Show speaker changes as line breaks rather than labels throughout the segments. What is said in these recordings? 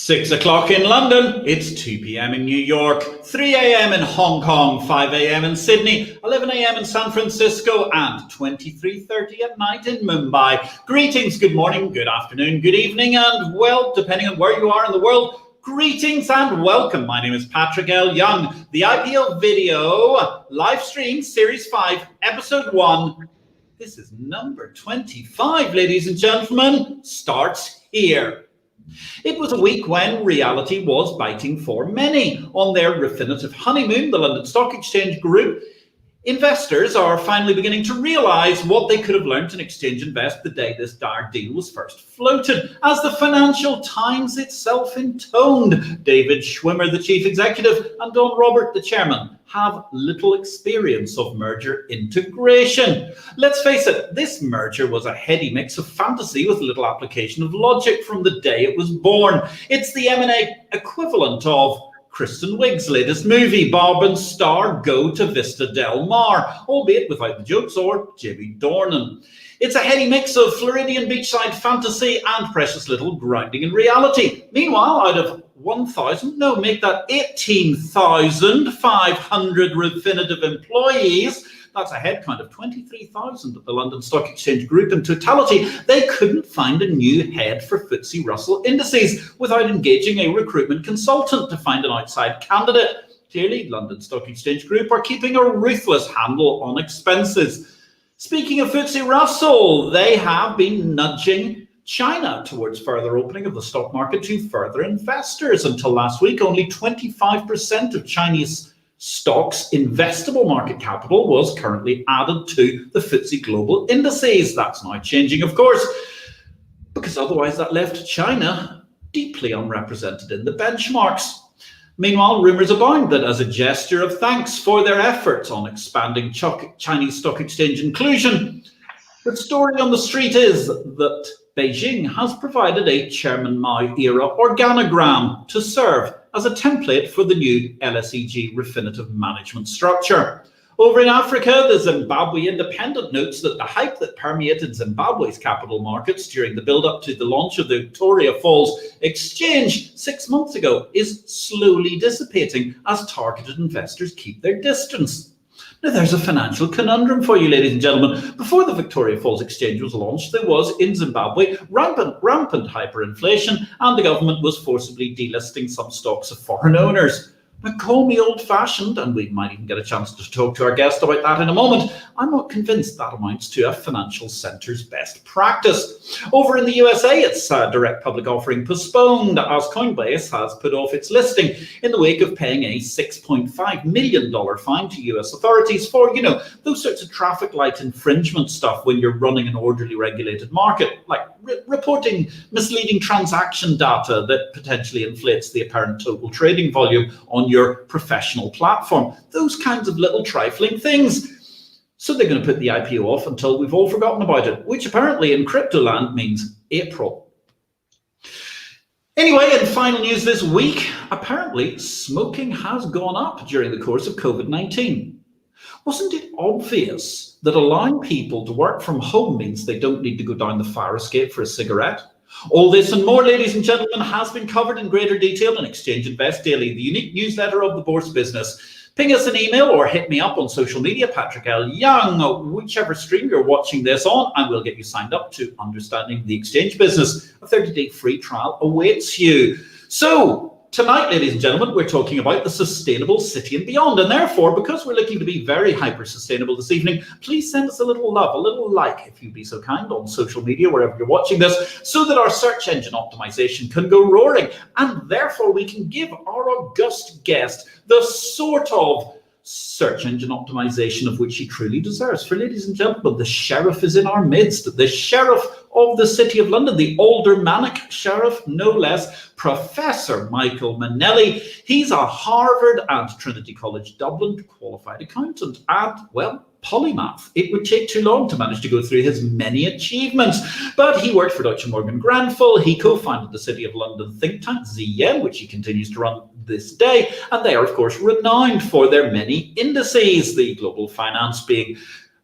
6 o'clock in London, it's 2 p.m. in New York, 3 a.m. in Hong Kong, 5 a.m. in Sydney, 11 a.m. in San Francisco, and 23:30 at night in Mumbai. Greetings, good morning, good afternoon, good evening, and well, depending on where you are in the world, greetings and welcome. My name is Patrick L. Young. The IPO video live stream series 5, episode 1. This is number 25, ladies and gentlemen, starts here. It was a week when reality was biting for many. On their Refinitiv honeymoon, the London Stock Exchange Group, investors are finally beginning to realise what they could have learnt in Exchange Invest the day this dire deal was first floated. As the Financial Times itself intoned, David Schwimmer, the chief executive, and Don Robert, the chairman, have little experience of merger integration. Let's face it, this merger was a heady mix of fantasy with little application of logic from the day it was born. It's the M&A equivalent of Kristen Wiig's latest movie, Barb and Star Go to Vista Del Mar, albeit without the jokes or Jimmy Dornan. It's a heady mix of Floridian beachside fantasy and precious little grounding in reality. Meanwhile, out of 18,500 Refinitiv employees, that's a headcount of 23,000 at the London Stock Exchange Group in totality, they couldn't find a new head for FTSE Russell indices without engaging a recruitment consultant to find an outside candidate. Clearly, London Stock Exchange Group are keeping a ruthless handle on expenses. Speaking of FTSE Russell, they have been nudging China towards further opening of the stock market to further investors. Until last week, only 25% of Chinese stocks' investable market capital was currently added to the FTSE Global indices. That's now changing, of course, because otherwise that left China deeply unrepresented in the benchmarks. Meanwhile, rumours abound that as a gesture of thanks for their efforts on expanding Chinese stock exchange inclusion, the story on the street is that Beijing has provided a Chairman Mao-era organogram to serve as a template for the new LSEG Refinitiv management structure. Over in Africa, the Zimbabwe Independent notes that the hype that permeated Zimbabwe's capital markets during the build-up to the launch of the Victoria Falls Exchange 6 months ago is slowly dissipating as targeted investors keep their distance. Now, there's a financial conundrum for you, ladies and gentlemen. Before the Victoria Falls Exchange was launched, there was, in Zimbabwe, rampant hyperinflation, and the government was forcibly delisting some stocks of foreign owners. Now, call me old-fashioned, and we might even get a chance to talk to our guest about that in a moment. I'm not convinced that amounts to a financial centre's best practice. Over in the USA, its direct public offering postponed as Coinbase has put off its listing in the wake of paying a $6.5 million fine to US authorities for, those sorts of traffic light infringement stuff when you're running an orderly regulated market, like reporting misleading transaction data that potentially inflates the apparent total trading volume on your professional platform. Those kinds of little trifling things. So they're going to put the IPO off until we've all forgotten about it, which apparently in crypto land means April. Anyway, in final news this week, apparently smoking has gone up during the course of COVID-19. Wasn't it obvious that allowing people to work from home means they don't need to go down the fire escape for a cigarette? All this and more, ladies and gentlemen, has been covered in greater detail in Exchange Invest Daily, the unique newsletter of the Bourse business. Ping us an email or hit me up on social media, Patrick L. Young, whichever stream you're watching this on, and we'll get you signed up to Understanding the Exchange Business. A 30-day free trial awaits you. So, tonight, ladies and gentlemen, we're talking about the sustainable city and beyond. And therefore, because we're looking to be very hyper-sustainable this evening, please send us a little love, a little like, if you'd be so kind, on social media, wherever you're watching this, so that our search engine optimization can go roaring. And therefore, we can give our august guest the sort of search engine optimization of which he truly deserves. For ladies and gentlemen, the sheriff is in our midst, the sheriff of the City of London, the aldermanic sheriff, no less, Professor Michael Mainelli. He's a Harvard and Trinity College Dublin qualified accountant and, well, polymath. It would take too long to manage to go through his many achievements, but he worked for Deutsche Morgan Grenfell. He co-founded the City of London think tank, ZM, which he continues to run this day, and they are, of course, renowned for their many indices, the global finance being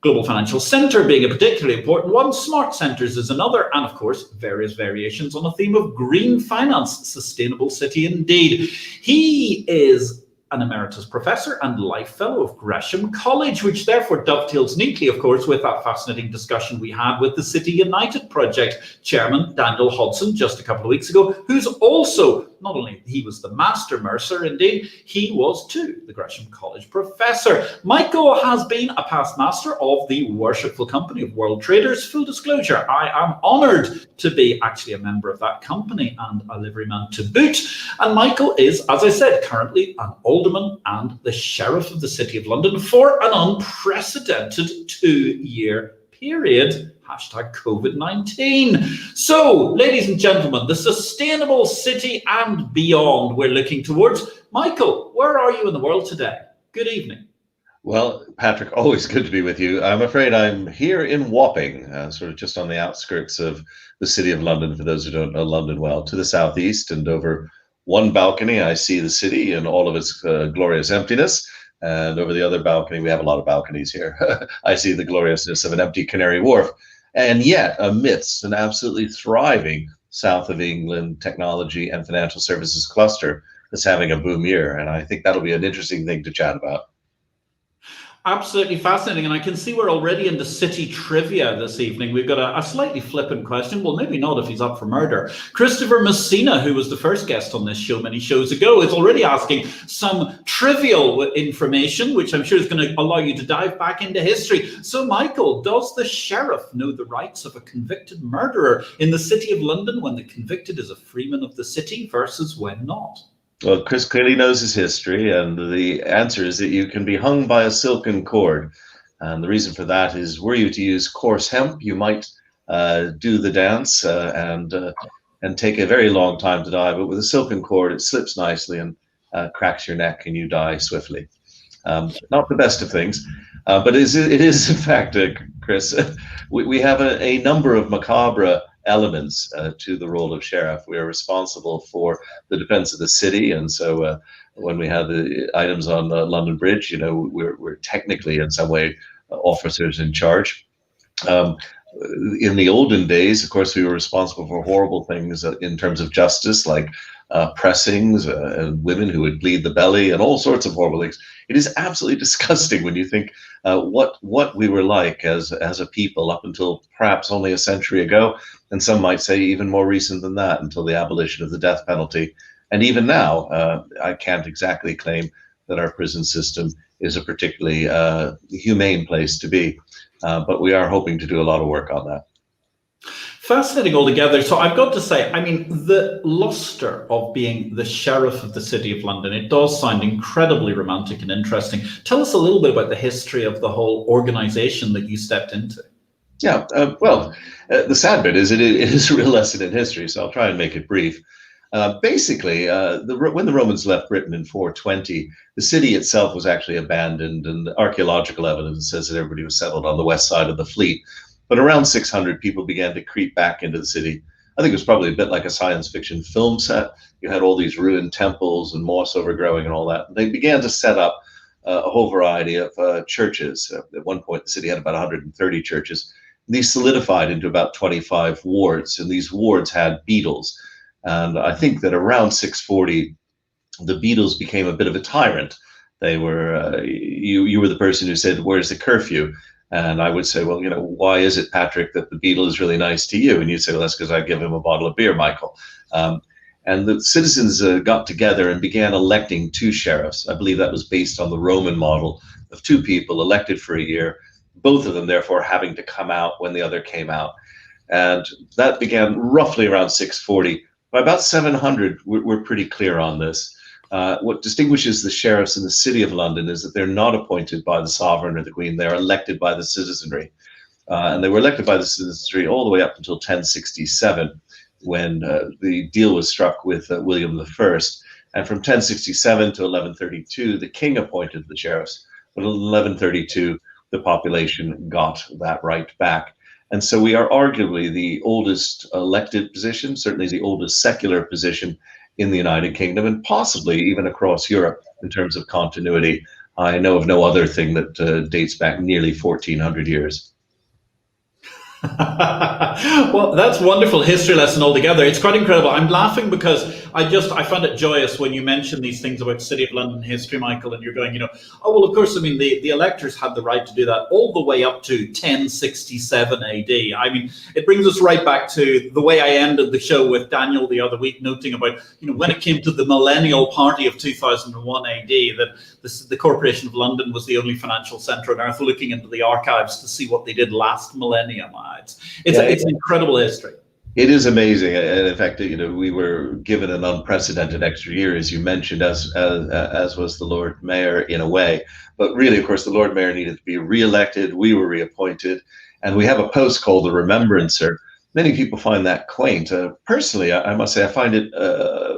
Global financial centre being a particularly important one, smart centres is another, and of course, various variations on the theme of green finance, sustainable city indeed. He is an Emeritus Professor and Life Fellow of Gresham College, which therefore dovetails neatly, of course, with that fascinating discussion we had with the City United project Chairman Daniel Hodson just a couple of weeks ago, who's also, not only he was the Master Mercer, indeed, he was too the Gresham College Professor. Michael has been a past master of the Worshipful company of world traders. Full disclosure, I am honoured to be actually a member of that company and a liveryman to boot. And Michael is, as I said, currently an Alderman and the Sheriff of the City of London for an unprecedented 2-year period. Hashtag COVID-19. So, ladies and gentlemen, the sustainable city and beyond we're looking towards. Michael, where are you in the world today? Good evening.
Well, Patrick, always good to be with you. I'm afraid I'm here in Wapping, sort of just on the outskirts of the City of London, for those who don't know London well, to the southeast, and over one balcony I see the city in all of its glorious emptiness. And over the other balcony, we have a lot of balconies here, I see the gloriousness of an empty Canary Wharf. And yet, amidst an absolutely thriving south of England technology and financial services cluster that's having a boom year. And I think that'll be an interesting thing to chat about.
Absolutely fascinating. And I can see we're already into city trivia this evening. We've got a slightly flippant question. Well, maybe not if he's up for murder. Christopher Messina, who was the first guest on this show many shows ago, is already asking some trivial information, which I'm sure is going to allow you to dive back into history. So, Michael, does the sheriff know the rights of a convicted murderer in the City of London when the convicted is a freeman of the city versus when not?
Well, Chris clearly knows his history, and the answer is that you can be hung by a silken cord. And the reason for that is, were you to use coarse hemp, you might do the dance and take a very long time to die. But with a silken cord, it slips nicely and cracks your neck, and you die swiftly. Not the best of things, but it is in fact, Chris, we have a number of macabre elements to the role of sheriff. We are responsible for the defense of the city, and so when we have the items on London Bridge, you know, we're technically in some way officers in charge. In the olden days, of course, we were responsible for horrible things in terms of justice, like pressings and women who would bleed the belly and all sorts of horrible things. It is absolutely disgusting when you think what we were like as a people up until perhaps only a century ago, and some might say even more recent than that, until the abolition of the death penalty. And even now, I can't exactly claim that our prison system is a particularly humane place to be, but we are hoping to do a lot of work on that.
Fascinating altogether. So I've got to say, I mean, the luster of being the sheriff of the City of London, it does sound incredibly romantic and interesting. Tell us a little bit about the history of the whole organization that you stepped into.
Yeah, well, the sad bit is it is a real lesson in history, so I'll try and make it brief. Basically, when the Romans left Britain in 420, the city itself was actually abandoned, and archaeological evidence says that everybody was settled on the west side of the Fleet. But around 600, people began to creep back into the city. I think it was probably a bit like a science fiction film set. You had all these ruined temples and moss overgrowing and all that. They began to set up a whole variety of churches. At one point, the city had about 130 churches. These solidified into about 25 wards, and these wards had beadles. And I think that around 640, the beadles became a bit of a tyrant. They were, you were the person who said, "Where's the curfew?" And I would say, "Well, you know, why is it, Patrick, that the beadle is really nice to you?" And you'd say, "Well, that's because I give him a bottle of beer, Michael." And the citizens got together and began electing 2 sheriffs. I believe that was based on the Roman model of 2 people elected for a year, both of them therefore having to come out when the other came out. And that began roughly around 640. By about 700, we're pretty clear on this. What distinguishes the sheriffs in the City of London is that they're not appointed by the sovereign or the Queen. They're elected by the citizenry. And they were elected by the citizenry all the way up until 1067, when the deal was struck with William I. And from 1067 to 1132, the king appointed the sheriffs. But in 1132, the population got that right back. And so we are arguably the oldest elected position, certainly the oldest secular position in the United Kingdom, and possibly even across Europe in terms of continuity I know of no other thing that dates back nearly 1400 years.
Well, that's a wonderful history lesson altogether. It's quite incredible. I'm laughing because I find it joyous when you mention these things about City of London history, Michael, and you're going, oh, well, of course, I mean, the electors had the right to do that all the way up to 1067 AD. I mean, it brings us right back to the way I ended the show with Daniel the other week, noting about, when it came to the millennial party of 2001 AD, that the Corporation of London was the only financial centre on earth, looking into the archives to see what they did last millennium. It's an incredible history.
It is amazing, and in fact, we were given an unprecedented extra year, as you mentioned, as was the Lord Mayor in a way. But really, of course, the Lord Mayor needed to be re-elected. We were reappointed, and we have a post called the Remembrancer. Many people find that quaint. Personally, I must say, I find it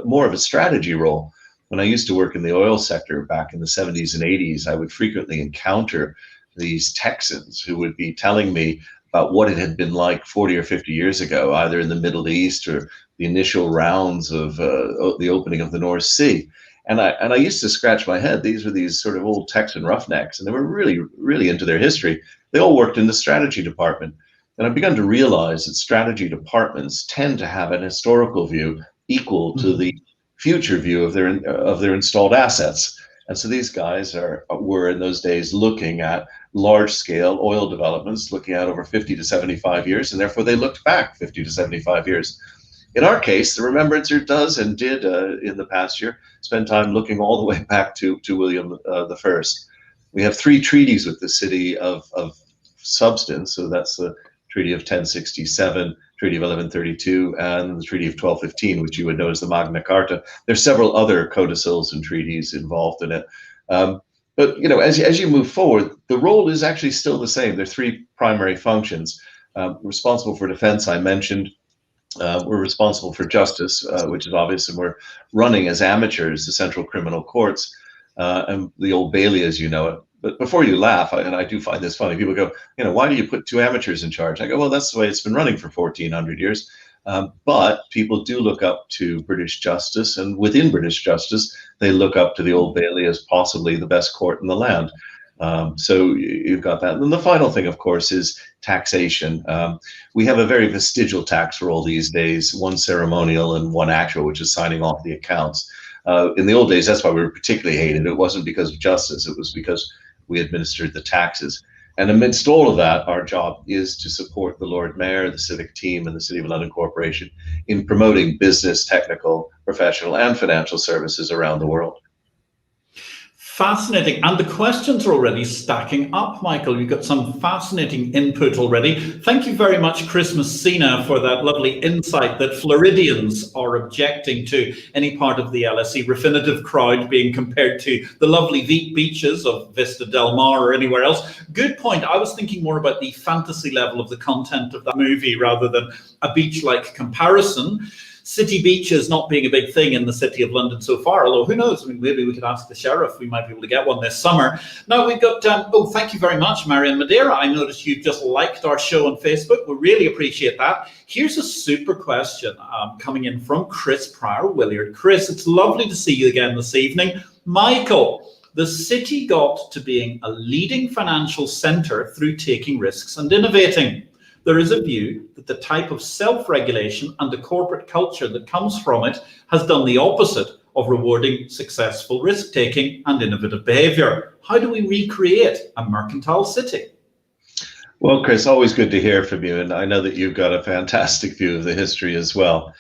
more of a strategy role. When I used to work in the oil sector back in the 70s and 80s, I would frequently encounter these Texans who would be telling me about what it had been like 40 or 50 years ago, either in the Middle East or the initial rounds of the opening of the North Sea. And I used to scratch my head. These were these sort of old Texan roughnecks, and they were really, really into their history. They all worked in the strategy department. And I've begun to realize that strategy departments tend to have an historical view equal to the future view of their installed assets. And so these guys were in those days looking at large-scale oil developments, looking at over 50 to 75 years, and therefore they looked back 50 to 75 years. In our case, the Remembrancer does and did in the past year spend time looking all the way back to William I. We have 3 treaties with the city of substance, so that's the Treaty of 1067, Treaty of 1132, and the Treaty of 1215, which you would know as the Magna Carta. There's several other codicils and treaties involved in it. But as you move forward, the role is actually still the same. There are 3 primary functions. Responsible for defense, I mentioned. We're responsible for justice, which is obvious, and we're running as amateurs the central criminal courts and the Old Bailey, as you know it. But before you laugh, and I do find this funny, people go, why do you put 2 amateurs in charge? I go, well, that's the way it's been running for 1400 years. But people do look up to British justice, and within British justice, they look up to the Old Bailey as possibly the best court in the land. So you've got that. And then the final thing, of course, is taxation. We have a very vestigial tax roll these days, 1 ceremonial and 1 actual, which is signing off the accounts. In the old days, that's why we were particularly hated. It wasn't because of justice, it was because we administered the taxes. And amidst all of that, our job is to support the Lord Mayor, the civic team, and the City of London Corporation in promoting business, technical, professional, and financial services around the world.
Fascinating. And the questions are already stacking up, Michael. You've got some fascinating input already. Thank you very much, Chris Messina, for that lovely insight that Floridians are objecting to any part of the LSE Refinitiv crowd being compared to the lovely beaches of Vista Del Mar or anywhere else. Good point. I was thinking more about the fantasy level of the content of that movie rather than a beach-like comparison. City beaches not being a big thing in the City of London so far, although who knows, I mean, maybe we could ask the sheriff, we might be able to get one this summer. Now we've got, thank you very much, Marion Madeira. I noticed you just liked our show on Facebook. We really appreciate that. Here's a super question coming in from Chris Pryor-Williard. Chris, it's lovely to see you again this evening. Michael, the city got to being a leading financial centre through taking risks and innovating. There is a view that the type of self-regulation and the corporate culture that comes from it has done the opposite of rewarding successful risk-taking and innovative behaviour. How do we recreate a mercantile city?
Well, Chris, always good to hear from you, and I know that you've got a fantastic view of the history as well.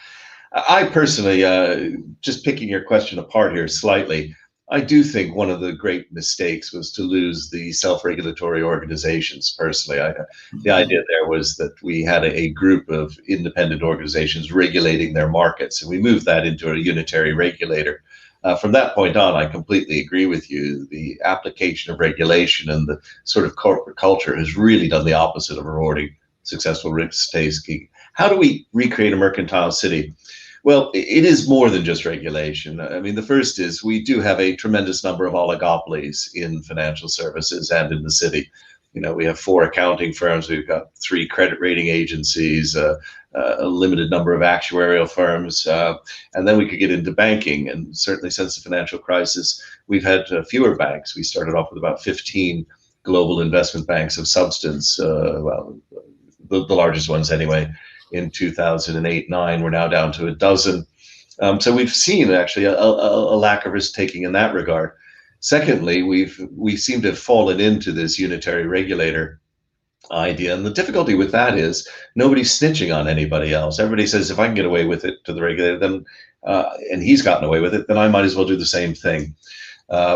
I personally, just picking your question apart here slightly, I do think one of the great mistakes was to lose the self-regulatory organizations, personally. The idea there was that we had a group of independent organizations regulating their markets, and we moved that into a unitary regulator. From that point on, I completely agree with you. The application of regulation and the sort of corporate culture has really done the opposite of rewarding successful risk-taking. How do we recreate a mercantile city? Well, it is more than just regulation. I mean, the first is we do have a tremendous number of oligopolies in financial services and in the city. we have 4 accounting firms, we've got 3 credit rating agencies, a limited number of actuarial firms, and then we could get into banking. And certainly since the financial crisis, we've had fewer banks. We started off with about 15 global investment banks of substance, well, the largest ones anyway, in 2008-9. We're now down to a dozen. So we've seen actually a lack of risk-taking in that regard. Secondly, we seem to have fallen into this unitary regulator idea, and the difficulty with that is nobody's snitching on anybody else. Everybody says, if I can get away with it to the regulator, then and he's gotten away with it, then I might as well do the same thing.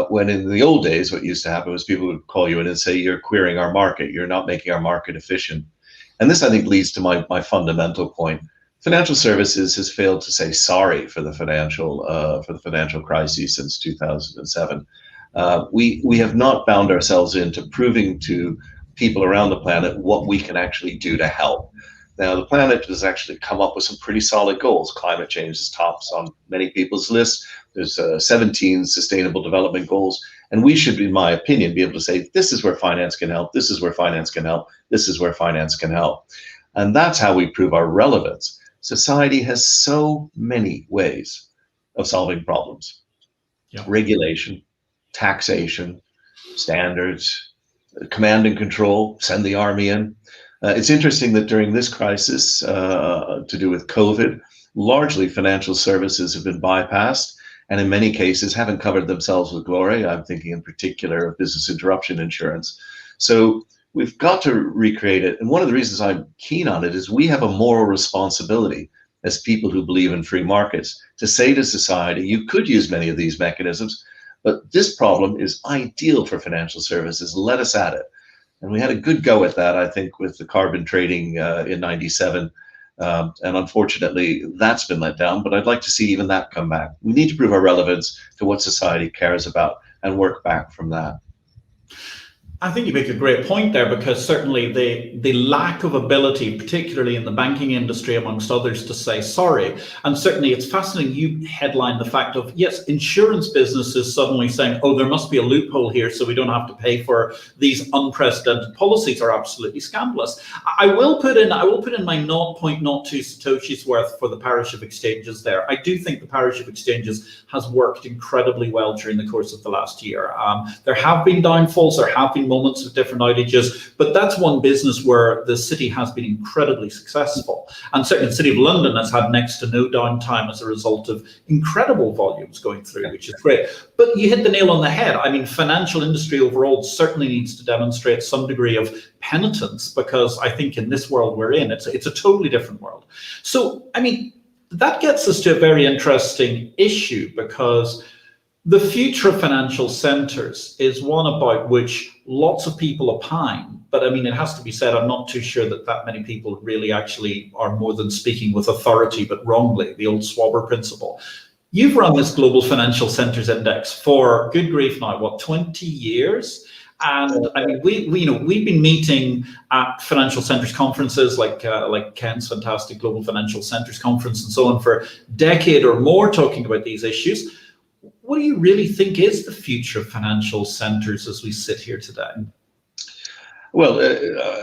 When in the old days, what used to happen was people would call you in and say, you're queering our market, you're not making our market efficient. And this, I think, leads to my fundamental point. Financial services has failed to say sorry for the financial crisis since 2007. We have not bound ourselves into proving to people around the planet what we can actually do to help. Now, the planet has actually come up with some pretty solid goals. Climate change is tops on many people's lists. There's 17 sustainable development goals. And we should, in my opinion, be able to say, this is where finance can help, this is where finance can help, this is where finance can help. And that's how we prove our relevance. Society has so many ways of solving problems. Yeah. Regulation, taxation, standards, command and control, send the army in. It's interesting that during this crisis, to do with COVID, largely financial services have been bypassed, and in many cases haven't covered themselves with glory. I'm thinking in particular of business interruption insurance. So we've got to recreate it. And one of the reasons I'm keen on it is we have a moral responsibility as people who believe in free markets to say to society, you could use many of these mechanisms, but this problem is ideal for financial services. Let us at it. And we had a good go at that, I think, with the carbon trading in '97. And unfortunately, that's been let down. But I'd like to see even that come back. We need to prove our relevance to what society cares about and work back from that.
I think you make a great point there, because certainly the lack of ability, particularly in the banking industry, amongst others, to say sorry. And certainly it's fascinating you headline the fact of, yes, insurance businesses suddenly saying, oh, there must be a loophole here so we don't have to pay for these unprecedented policies are absolutely scandalous. I will put in my 0.02 Satoshi's worth for the parish of exchanges there. I do think the parish of exchanges has worked incredibly well during the course of the last year. There have been downfalls, there have been moments of different outages, but that's one business where the city has been incredibly successful. And certainly the City of London has had next to no downtime as a result of incredible volumes going through, which is great. But you hit the nail on the head. I mean, financial industry overall certainly needs to demonstrate some degree of penitence, because I think in this world we're in, it's a totally different world. So, I mean, that gets us to a very interesting issue, because the future of financial centres is one about which lots of people opine, but I mean, it has to be said, I'm not too sure that many people really actually are more than speaking with authority, but wrongly, the old Swabber principle. You've run this Global Financial Centres Index for, good grief now, what, 20 years? And I mean, we've been meeting at financial centres conferences like Ken's fantastic Global Financial Centres Conference and so on for a decade or more, talking about these issues. What do you really think is the future of financial centres as we sit here today?
Well,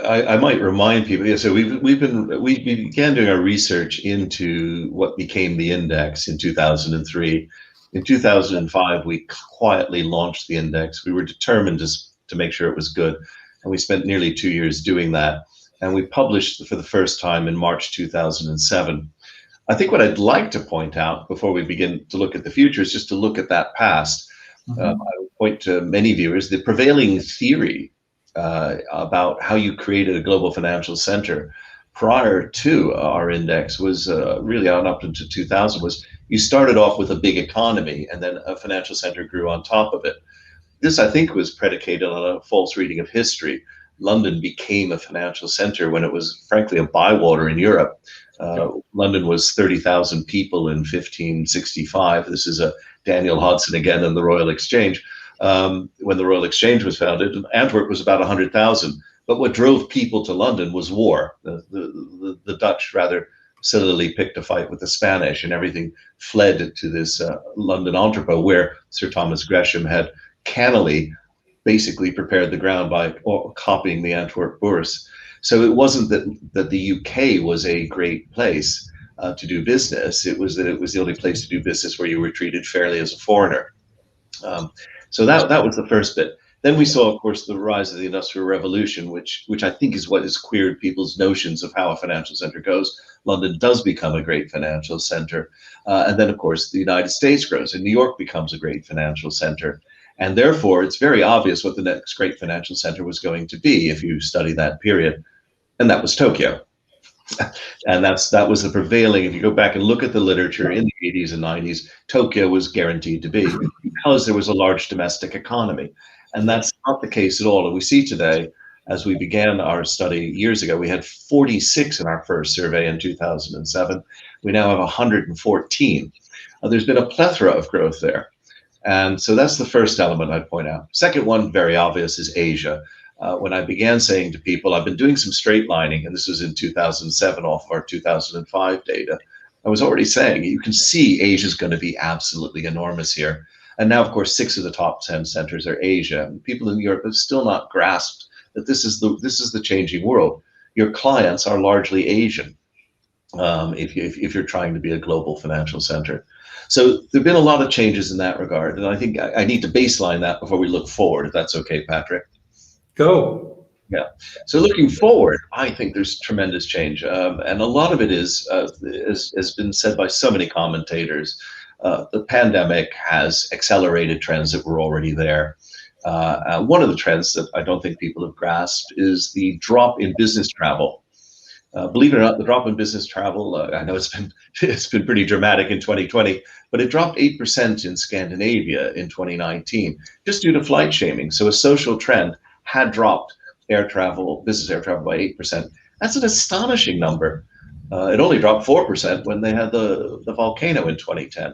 I might remind people. Yeah, so we began doing our research into what became the index in 2003. In 2005, we quietly launched the index. We were determined to make sure it was good, and we spent nearly 2 years doing that. And we published for the first time in March 2007. I think what I'd like to point out before we begin to look at the future is just to look at that past. I would point to many viewers, the prevailing theory about how you created a global financial center prior to our index was really on up into 2000 was you started off with a big economy and then a financial center grew on top of it. This, I think, was predicated on a false reading of history. London became a financial center when it was, frankly, a bywater in Europe. London was 30,000 people in 1565. This is a Daniel Hodson again in the Royal Exchange. When the Royal Exchange was founded, Antwerp was about 100,000. But what drove people to London was war. The Dutch rather sillily picked a fight with the Spanish, and everything fled to this London entrepot where Sir Thomas Gresham had cannily basically prepared the ground by copying the Antwerp Bourse. So it wasn't that the UK was a great place to do business. It was that it was the only place to do business where you were treated fairly as a foreigner. So that was the first bit. Then we saw, of course, the rise of the Industrial Revolution, which I think is what has queered people's notions of how a financial center goes. London does become a great financial center. And then, of course, the United States grows and New York becomes a great financial center. And therefore, it's very obvious what the next great financial center was going to be if you study that period. And that was Tokyo. And that was the prevailing, if you go back and look at the literature in the 80s and 90s, Tokyo was guaranteed to be, because there was a large domestic economy. And that's not the case at all. And we see today, as we began our study years ago, we had 46 in our first survey in 2007. We now have 114. There's been a plethora of growth there. And so that's the first element I'd point out. Second one, very obvious, is Asia. When I began saying to people, I've been doing some straight lining, and this was in 2007 off of our 2005 data, I was already saying, you can see Asia's going to be absolutely enormous here. And now, of course, 6 of the top 10 centers are Asia. And people in Europe have still not grasped that this is the changing world. Your clients are largely Asian if you're trying to be a global financial center. So there've been a lot of changes in that regard. And I think I need to baseline that before we look forward, if that's okay, Patrick.
Go.
Yeah. So looking forward, I think there's tremendous change. And a lot of it is, has been said by so many commentators, the pandemic has accelerated trends that were already there. One of the trends that I don't think people have grasped is the drop in business travel. Believe it or not, the drop in business travel, I know it's been pretty dramatic in 2020, but it dropped 8% in Scandinavia in 2019, just due to flight shaming. So a social trend had dropped air travel, business air travel by 8%. That's an astonishing number. It only dropped 4% when they had the volcano in 2010.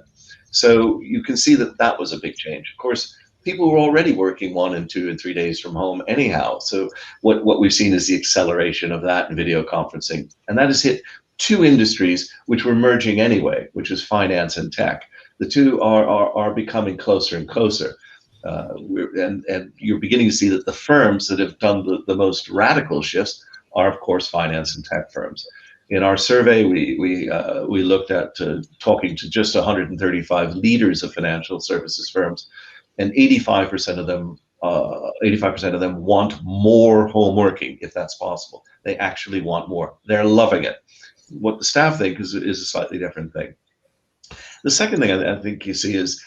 So you can see that that was a big change. Of course, people were already working 1 and 2 and 3 days from home anyhow. So what we've seen is the acceleration of that in video conferencing. And that has hit 2 industries which were merging anyway, which is finance and tech. The two are becoming closer and closer. And you're beginning to see that the firms that have done the most radical shifts are, of course, finance and tech firms. In our survey, we looked at talking to just 135 leaders of financial services firms, and 85% of them want more home working if that's possible. They actually want more. They're loving it. What the staff think is a slightly different thing. The second thing I think you see is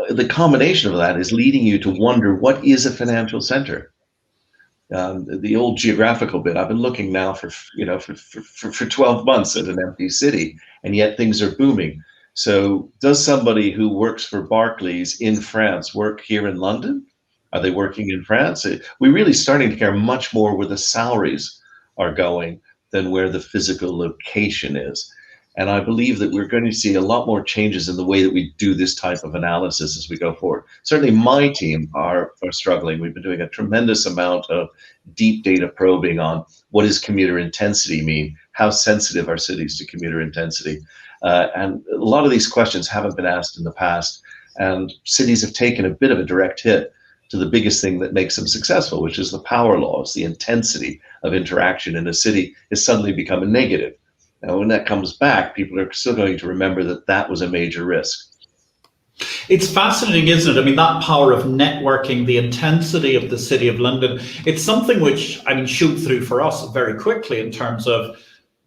the combination of that is leading you to wonder, what is a financial center? The old geographical bit, I've been looking now for 12 months at an empty city, and yet things are booming. So does somebody who works for Barclays in France work here in London? Are they working in France? We're really starting to care much more where the salaries are going than where the physical location is. And I believe that we're going to see a lot more changes in the way that we do this type of analysis as we go forward. Certainly my team are struggling. We've been doing a tremendous amount of deep data probing on what does commuter intensity mean? How sensitive are cities to commuter intensity? And a lot of these questions haven't been asked in the past. And cities have taken a bit of a direct hit to the biggest thing that makes them successful, which is the power laws. The intensity of interaction in a city has suddenly become a negative. Now, when that comes back, people are still going to remember that that was a major risk.
It's fascinating, isn't it? I mean, that power of networking, the intensity of the City of London, it's something which, showed through for us very quickly in terms of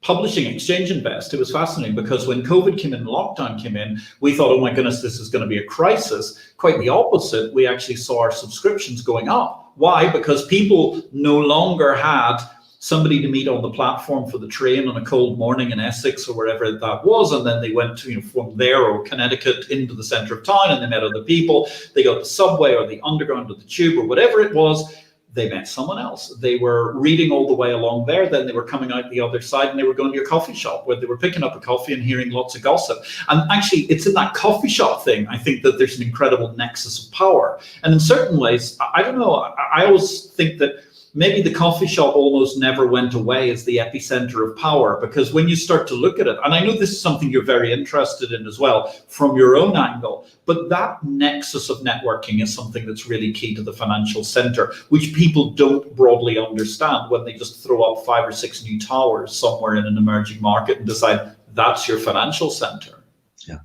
publishing Exchange Invest. It was fascinating because when COVID came in, lockdown came in, we thought, oh my goodness, this is going to be a crisis. Quite the opposite. We actually saw our subscriptions going up. Why? Because people no longer had somebody to meet on the platform for the train on a cold morning in Essex or wherever that was, and then they went to, from there or Connecticut into the centre of town, and they met other people. They got the subway or the underground or the tube or whatever it was. They met someone else. They were reading all the way along there. Then they were coming out the other side and they were going to a coffee shop where they were picking up a coffee and hearing lots of gossip. And actually, it's in that coffee shop thing, I think, that there's an incredible nexus of power. And in certain ways, I don't know, I always think that maybe the coffee shop almost never went away as the epicenter of power, because when you start to look at it, and I know this is something you're very interested in as well from your own angle, but that nexus of networking is something that's really key to the financial center, which people don't broadly understand when they just throw up 5 or 6 new towers somewhere in an emerging market and decide that's your financial center.
Yeah.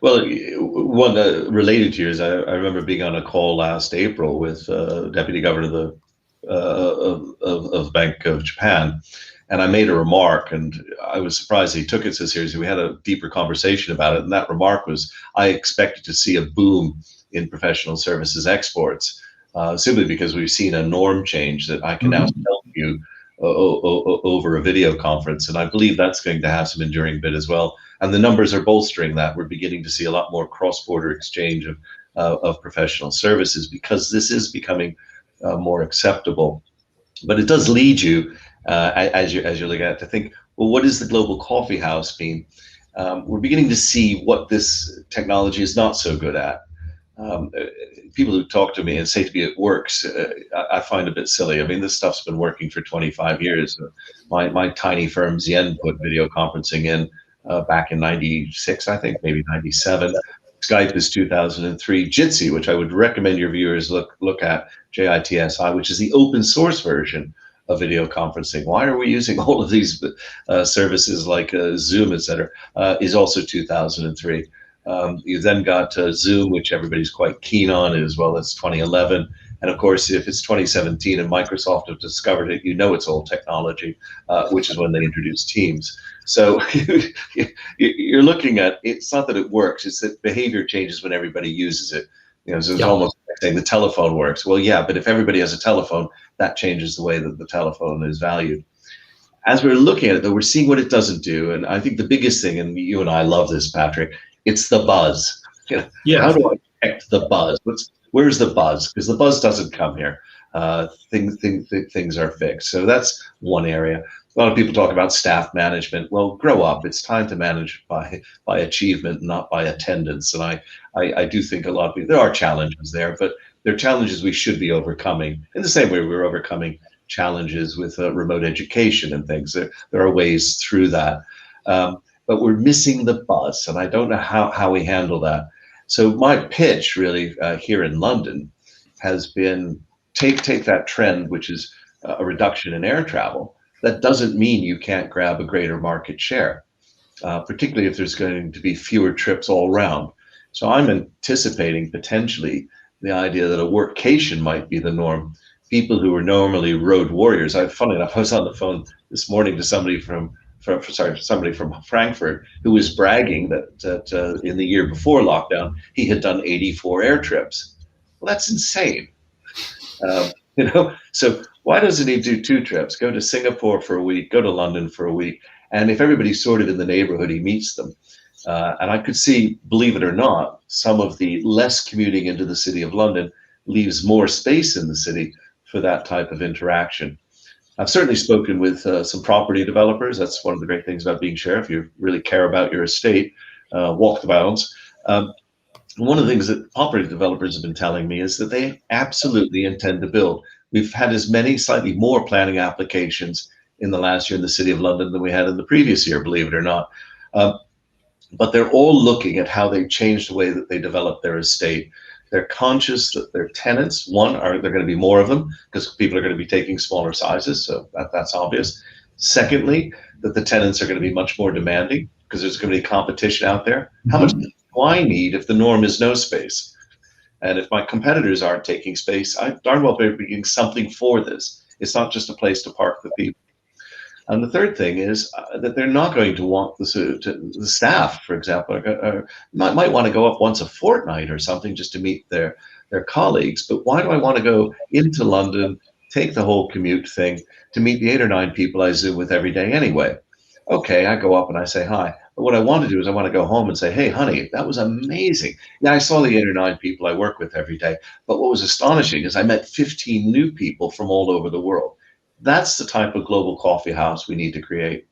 Well, one related to yours, I remember being on a call last April with Deputy Governor of Bank of Japan, and I made a remark, and I was surprised he took it so seriously. We had a deeper conversation about it, and that remark was, I expected to see a boom in professional services exports, simply because we've seen a norm change that I can now tell you over a video conference, and I believe that's going to have some enduring bit as well. And the numbers are bolstering that. We're beginning to see a lot more cross-border exchange of professional services, because this is becoming more acceptable. But it does lead you, as you're looking at it, to think, well, what is the global coffee house mean? We're beginning to see what this technology is not so good at. People who talk to me and say to me it works, I find a bit silly. I mean, this stuff's been working for 25 years. My tiny firm Zen put video conferencing in back in 96, I think, maybe 97. Skype is 2003. Jitsi, which I would recommend your viewers look at, JITSI, which is the open source version of video conferencing. Why are we using all of these services like Zoom, etc., is also 2003. You then got Zoom, which everybody's quite keen on, as well as 2011. And of course, if it's 2017 and Microsoft have discovered it, you know it's old technology, which is when they introduced Teams. So you're looking at, it's not that it works, it's that behavior changes when everybody uses it. You know, so it's almost like saying the telephone works. Well, yeah, but if everybody has a telephone, that changes the way that the telephone is valued. As we're looking at it, though, we're seeing what it doesn't do. And I think the biggest thing, and you and I love this, Patrick, it's the buzz. You know, how do I detect the buzz? Where's the buzz? Because the buzz doesn't come here. Things are fixed. So that's one area. A lot of people talk about staff management. Well, grow up. It's time to manage by achievement, not by attendance. And I do think a lot of people, there are challenges there, but they're challenges we should be overcoming in the same way we're overcoming challenges with remote education and things. There are ways through that. But we're missing the buzz, and I don't know how we handle that. So my pitch really here in London has been take that trend, which is a reduction in air travel. That doesn't mean you can't grab a greater market share, particularly if there's going to be fewer trips all around. So I'm anticipating potentially the idea that a workcation might be the norm. People who are normally road warriors. Funny enough, I was on the phone this morning to somebody from Frankfurt who was bragging that in the year before lockdown, he had done 84 air trips. Well, that's insane. You know, so why doesn't he do 2 trips? Go to Singapore for a week, go to London for a week, and if everybody's sorted in the neighborhood, he meets them. And I could see, believe it or not, some of the less commuting into the City of London leaves more space in the city for that type of interaction. I've certainly spoken with some property developers. That's one of the great things about being sheriff. You really care about your estate, walk the bounds. One of the things that property developers have been telling me is that they absolutely intend to build. We've had as many, slightly more planning applications in the last year in the City of London than we had in the previous year, believe it or not. But they're all looking at how they change the way that they develop their estate. They're conscious that their tenants, one, are there going to be more of them because people are going to be taking smaller sizes, so that's obvious. Secondly, that the tenants are going to be much more demanding because there's going to be competition out there. How much do I need if the norm is no space? And if my competitors aren't taking space, I darn well better be doing something for this. It's not just a place to park the people. And the third thing is that they're not going to want the staff, for example, might want to go up once a fortnight or something just to meet their colleagues. But why do I want to go into London, take the whole commute thing to meet the 8 or 9 people I Zoom with every day anyway? Okay, I go up and I say hi. But what I want to do is I want to go home and say, hey, honey, that was amazing. Yeah, I saw the 8 or 9 people I work with every day. But what was astonishing is I met 15 new people from all over the world. That's the type of global coffee house we need to create.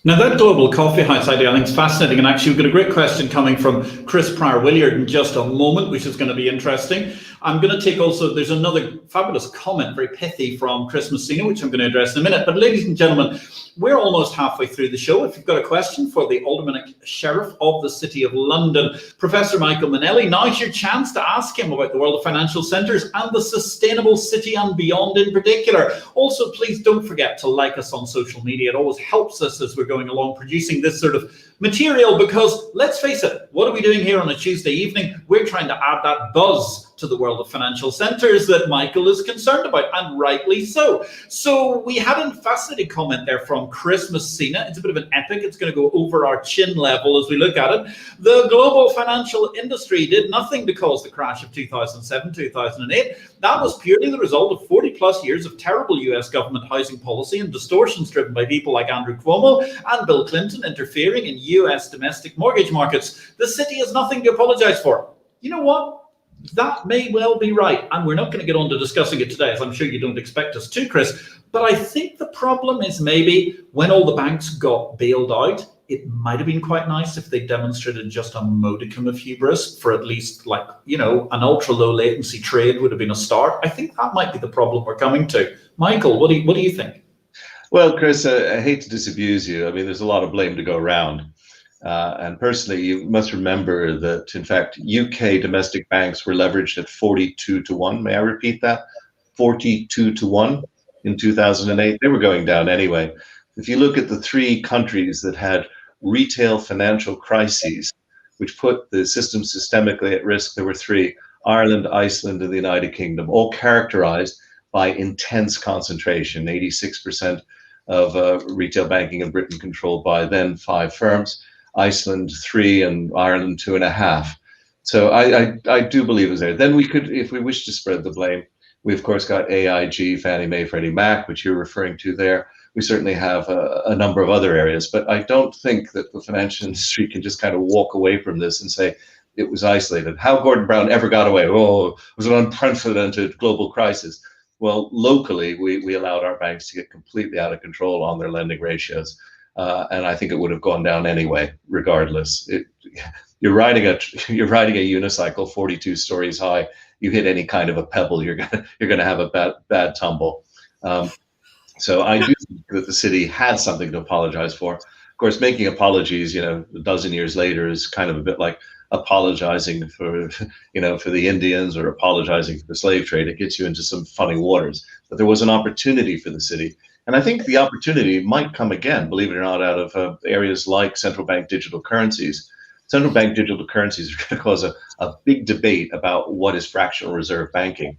Now, that global coffee house idea, I think, is fascinating. And actually, we've got a great question coming from Chris Pryor-Williard in just a moment, which is going to be interesting. I'm going to take also, there's another fabulous comment, very pithy, from Chris Messina, which I'm going to address in a minute. But ladies and gentlemen, we're almost halfway through the show. If you've got a question for the Alderman Sheriff of the City of London, Professor Michael Mainelli, now's your chance to ask him about the world of financial centres and the sustainable city and beyond in particular. Also, please don't forget to like us on social media. It always helps us as we're going along producing this sort of material, because let's face it, what are we doing here on a Tuesday evening? We're trying to add that buzz to the world of financial centres that Michael is concerned about, and rightly so. So we had a fascinating comment there from Chris Messina. It's a bit of an epic. It's going to go over our chin level as we look at it. The global financial industry did nothing to cause the crash of 2007, 2008. That was purely the result of 40 plus years of terrible US government housing policy and distortions driven by people like Andrew Cuomo and Bill Clinton interfering in US domestic mortgage markets. The city has nothing to apologise for. You know what? That may well be right, and we're not going to get on to discussing it today, as I'm sure you don't expect us to, Chris. But I think the problem is maybe when all the banks got bailed out, it might have been quite nice if they demonstrated just a modicum of hubris for at least, like, you know, an ultra low latency trade would have been a start. I think that might be the problem we're coming to. Michael, what do you think?
Well, Chris, I hate to disabuse you. I mean, there's a lot of blame to go around. And personally, you must remember that, in fact, UK domestic banks were leveraged at 42 to 1. May I repeat that? 42 to 1 in 2008. They were going down anyway. If you look at the three countries that had retail financial crises, which put the system systemically at risk, there were three: Ireland, Iceland, and the United Kingdom, all characterized by intense concentration. 86% of retail banking in Britain controlled by then 5 firms. Iceland 3 and Ireland 2.5. So I do believe it was there. Then we could, if we wish to spread the blame, we of course got AIG, Fannie Mae, Freddie Mac, which you're referring to there. We certainly have a number of other areas, but I don't think that the financial industry can just kind of walk away from this and say it was isolated. How Gordon Brown ever got away? Oh, it was an unprecedented global crisis. Well, locally, we allowed our banks to get completely out of control on their lending ratios. And I think it would have gone down anyway, regardless. You're riding a unicycle 42 stories high. You hit any kind of a pebble, you're gonna have a bad tumble. So I do think that the city had something to apologize for. Of course, making apologies, a dozen years later is kind of a bit like apologizing for the Indians or apologizing for the slave trade. It gets you into some funny waters. But there was an opportunity for the city. And I think the opportunity might come again, believe it or not, out of areas like central bank digital currencies. Central bank digital currencies are going to cause a big debate about what is fractional reserve banking.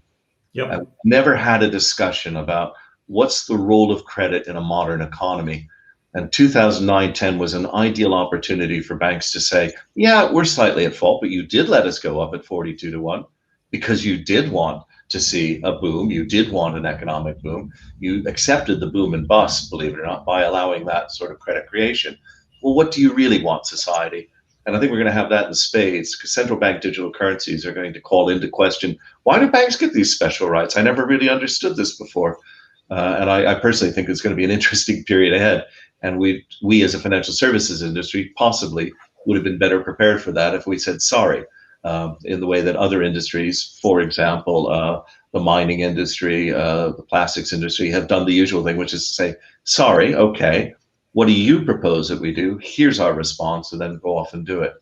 Yep.
I've never had a discussion about what's the role of credit in a modern economy. And 2009-10 was an ideal opportunity for banks to say, yeah, we're slightly at fault, but you did let us go up at 42 to 1 because you did want to see a boom. You did want an economic boom. You accepted the boom and bust, believe it or not, by allowing that sort of credit creation. Well, what do you really want, society? And I think we're going to have that in spades, because central bank digital currencies are going to call into question, why do banks get these special rights? I never really understood this before. And I personally think it's going to be an interesting period ahead. And we as a financial services industry possibly would have been better prepared for that if we said sorry. In the way that other industries, for example, the mining industry, the plastics industry, have done the usual thing, which is to say, sorry, okay, what do you propose that we do? Here's our response, and then go off and do it.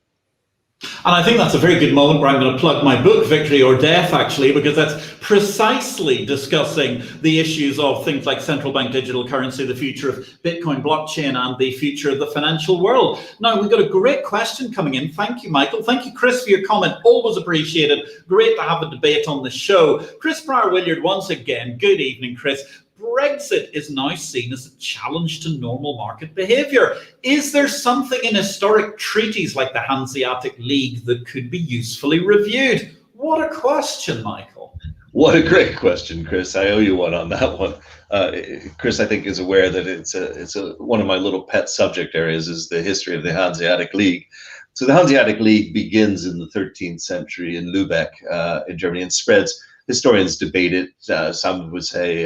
And I think that's a very good moment where I'm going to plug my book, Victory or Death, actually, because that's precisely discussing the issues of things like central bank digital currency, the future of Bitcoin blockchain, and the future of the financial world. Now, we've got a great question coming in. Thank you, Michael. Thank you, Chris, for your comment. Always appreciated. Great to have a debate on the show. Chris Pryor-Williard, once again, good evening, Chris. Brexit is now seen as a challenge to normal market behaviour. Is there something in historic treaties like the Hanseatic League that could be usefully reviewed? What a question, Michael.
What a great question, Chris. I owe you one on that one. Chris, I think, is aware that it's one of my little pet subject areas is the history of the Hanseatic League. So the Hanseatic League begins in the 13th century in Lübeck in Germany and spreads. Historians debate it. Some would say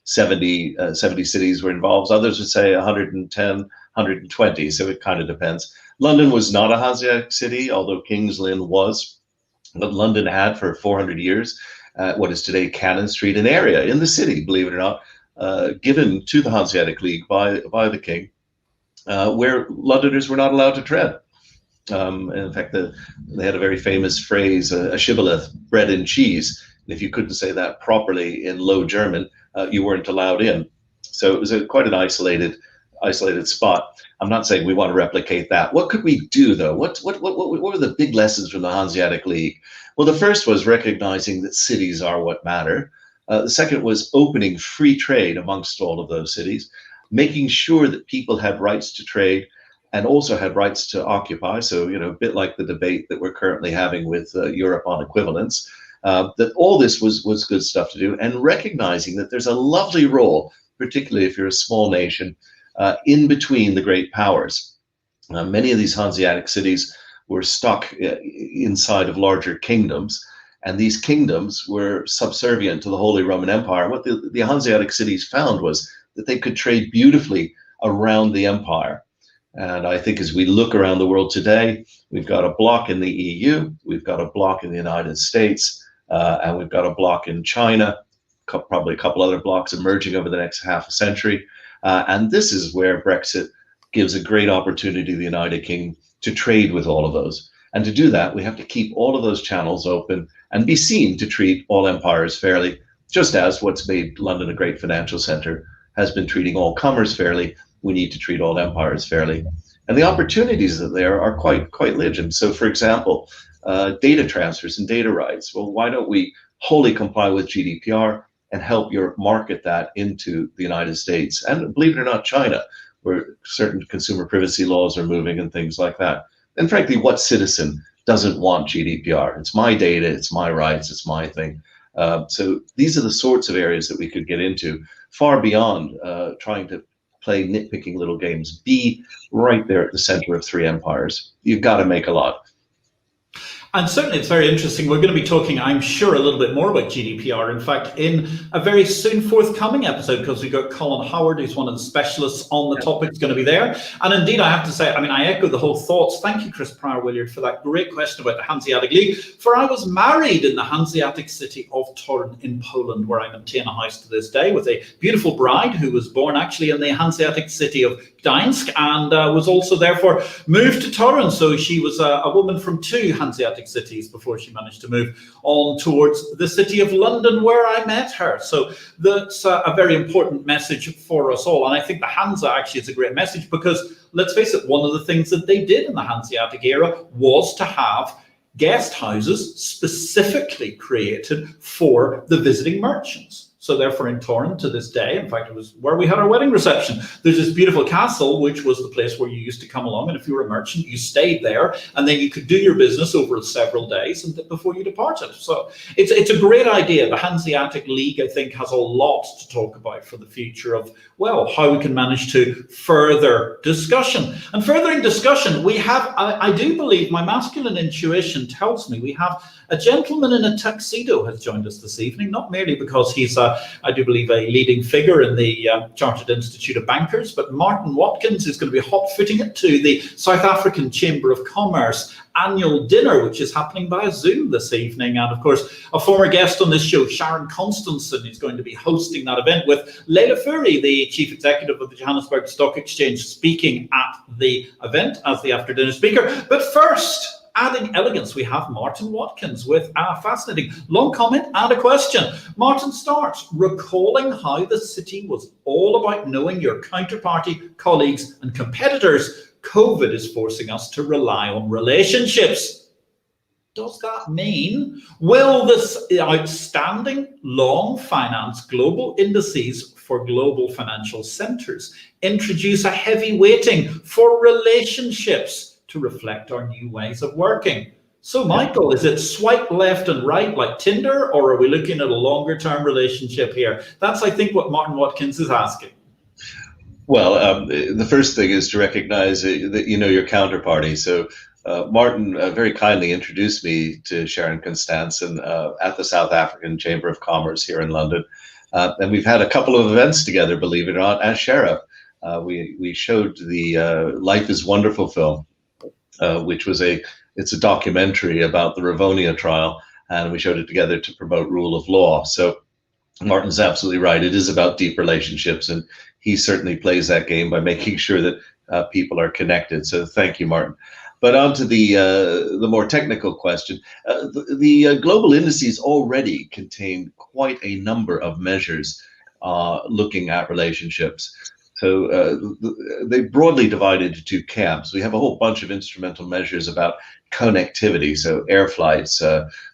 70 cities were involved. Others would say 110, 120. So it kind of depends. London was not a Hanseatic city, although King's Lynn was. But London had for 400 years what is today Cannon Street, an area in the city, believe it or not, given to the Hanseatic League by the king, where Londoners were not allowed to tread. In fact, they had a very famous phrase, a shibboleth, bread and cheese. And if you couldn't say that properly in Low German, you weren't allowed in. So it was quite an isolated spot. I'm not saying we want to replicate that. What could we do, though? What were the big lessons from the Hanseatic League? Well, the first was recognizing that cities are what matter. The second was opening free trade amongst all of those cities, making sure that people had rights to trade and also had rights to occupy. So, a bit like the debate that we're currently having with Europe on equivalence, that all this was good stuff to do, and recognizing that there's a lovely role, particularly if you're a small nation, in between the great powers. Many of these Hanseatic cities were stuck inside of larger kingdoms, and these kingdoms were subservient to the Holy Roman Empire. What the Hanseatic cities found was that they could trade beautifully around the empire. And I think as we look around the world today, we've got a bloc in the EU, we've got a bloc in the United States, and we've got a bloc in China, probably a couple other blocs emerging over the next half a century. And this is where Brexit gives a great opportunity to the United Kingdom to trade with all of those. And to do that, we have to keep all of those channels open and be seen to treat all empires fairly, just as what's made London a great financial center has been treating all commerce fairly. We need to treat all empires fairly. And the opportunities that there are quite legion. So, for example, data transfers and data rights. Well, why don't we wholly comply with GDPR and help Europe market that into the United States? And believe it or not, China, where certain consumer privacy laws are moving and things like that. And frankly, what citizen doesn't want GDPR? It's my data, it's my rights, it's my thing. So these are the sorts of areas that we could get into, far beyond trying to play nitpicking little games. Be right there at the center of three empires. You've got to make a lot.
And certainly it's very interesting. We're going to be talking, I'm sure, a little bit more about GDPR, in fact, in a very soon forthcoming episode, because we've got Colin Howard, who's one of the specialists on the topic, is going to be there. And indeed, I have to say, I echo the whole thoughts. Thank you, Chris Pryor-Williard, for that great question about the Hanseatic League. For I was married in the Hanseatic city of Torun in Poland, where I maintain a house to this day, with a beautiful bride who was born actually in the Hanseatic city of Gdańsk, and was also therefore moved to Torun. So she was a woman from two Hanseatic cities before she managed to move on towards the city of London, where I met her. So that's a very important message for us all. And I think the Hansa actually is a great message, because let's face it, one of the things that they did in the Hanseatic era was to have guest houses specifically created for the visiting merchants. So therefore in Torun to this day, in fact, it was where we had our wedding reception. There's this beautiful castle, which was the place where you used to come along. And if you were a merchant, you stayed there, and then you could do your business over several days and before you departed. So it's a great idea. The Hanseatic League, I think, has a lot to talk about for the future of, well, how we can manage to further discussion. And furthering discussion, we have, I do believe, my masculine intuition tells me we have a gentleman in a tuxedo has joined us this evening, not merely because he's, I do believe, a leading figure in the Chartered Institute of Bankers, but Martin Watkins is going to be hot-footing it to the South African Chamber of Commerce annual dinner, which is happening via Zoom this evening. And of course, a former guest on this show, Sharon Constanson, is going to be hosting that event, with Leila Fourie, the chief executive of the Johannesburg Stock Exchange, speaking at the event as the after-dinner speaker. But first, adding elegance, we have Martin Watkins with a fascinating long comment and a question. Martin starts, recalling how the city was all about knowing your counterparty, colleagues and competitors. COVID is forcing us to rely on relationships. Does that mean, will this outstanding long finance global indices for global financial centers introduce a heavy weighting for relationships to reflect our new ways of working? So, Michael, is it swipe left and right like Tinder, or are we looking at a longer term relationship here? That's, I think, what Martin Watkins is asking.
Well, the first thing is to recognize that you know your counterparty. So Martin very kindly introduced me to Sharon Constanson at the South African Chamber of Commerce here in London. And we've had a couple of events together, believe it or not, as Sheriff. We showed the Life is Wonderful film, which was it's a documentary about the Rivonia trial. and we showed it together to promote rule of law. So Martin's absolutely right. It is about deep relationships, and he certainly plays that game by making sure that people are connected. So thank you, Martin. But on to the more technical question. The global indices already contain quite a number of measures looking at relationships. So they broadly divided into two camps. We have a whole bunch of instrumental measures about connectivity. So air flights,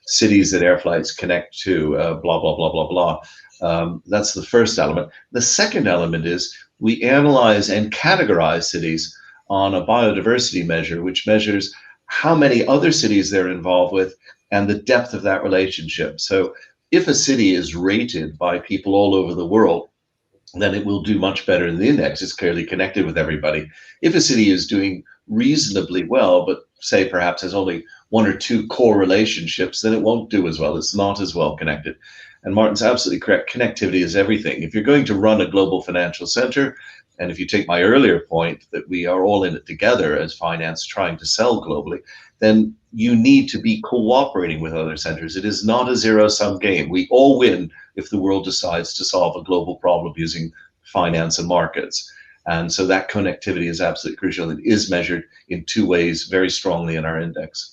cities that air flights connect to, blah, blah, blah, blah, blah. That's the first element. The second element is we analyze and categorize cities on a biodiversity measure, which measures how many other cities they're involved with and the depth of that relationship. So if a city is rated by people all over the world, then it will do much better in the index. It's clearly connected with everybody. If a city is doing reasonably well, but say perhaps has only one or two core relationships, then it won't do as well. It's not as well connected. And Martin's absolutely correct. Connectivity is everything. If you're going to run a global financial center, and if you take my earlier point that we are all in it together as finance trying to sell globally, then you need to be cooperating with other centers. It is not a zero-sum game. We all win if the world decides to solve a global problem using finance and markets. And so that connectivity is absolutely crucial. It is measured in two ways very strongly in our index.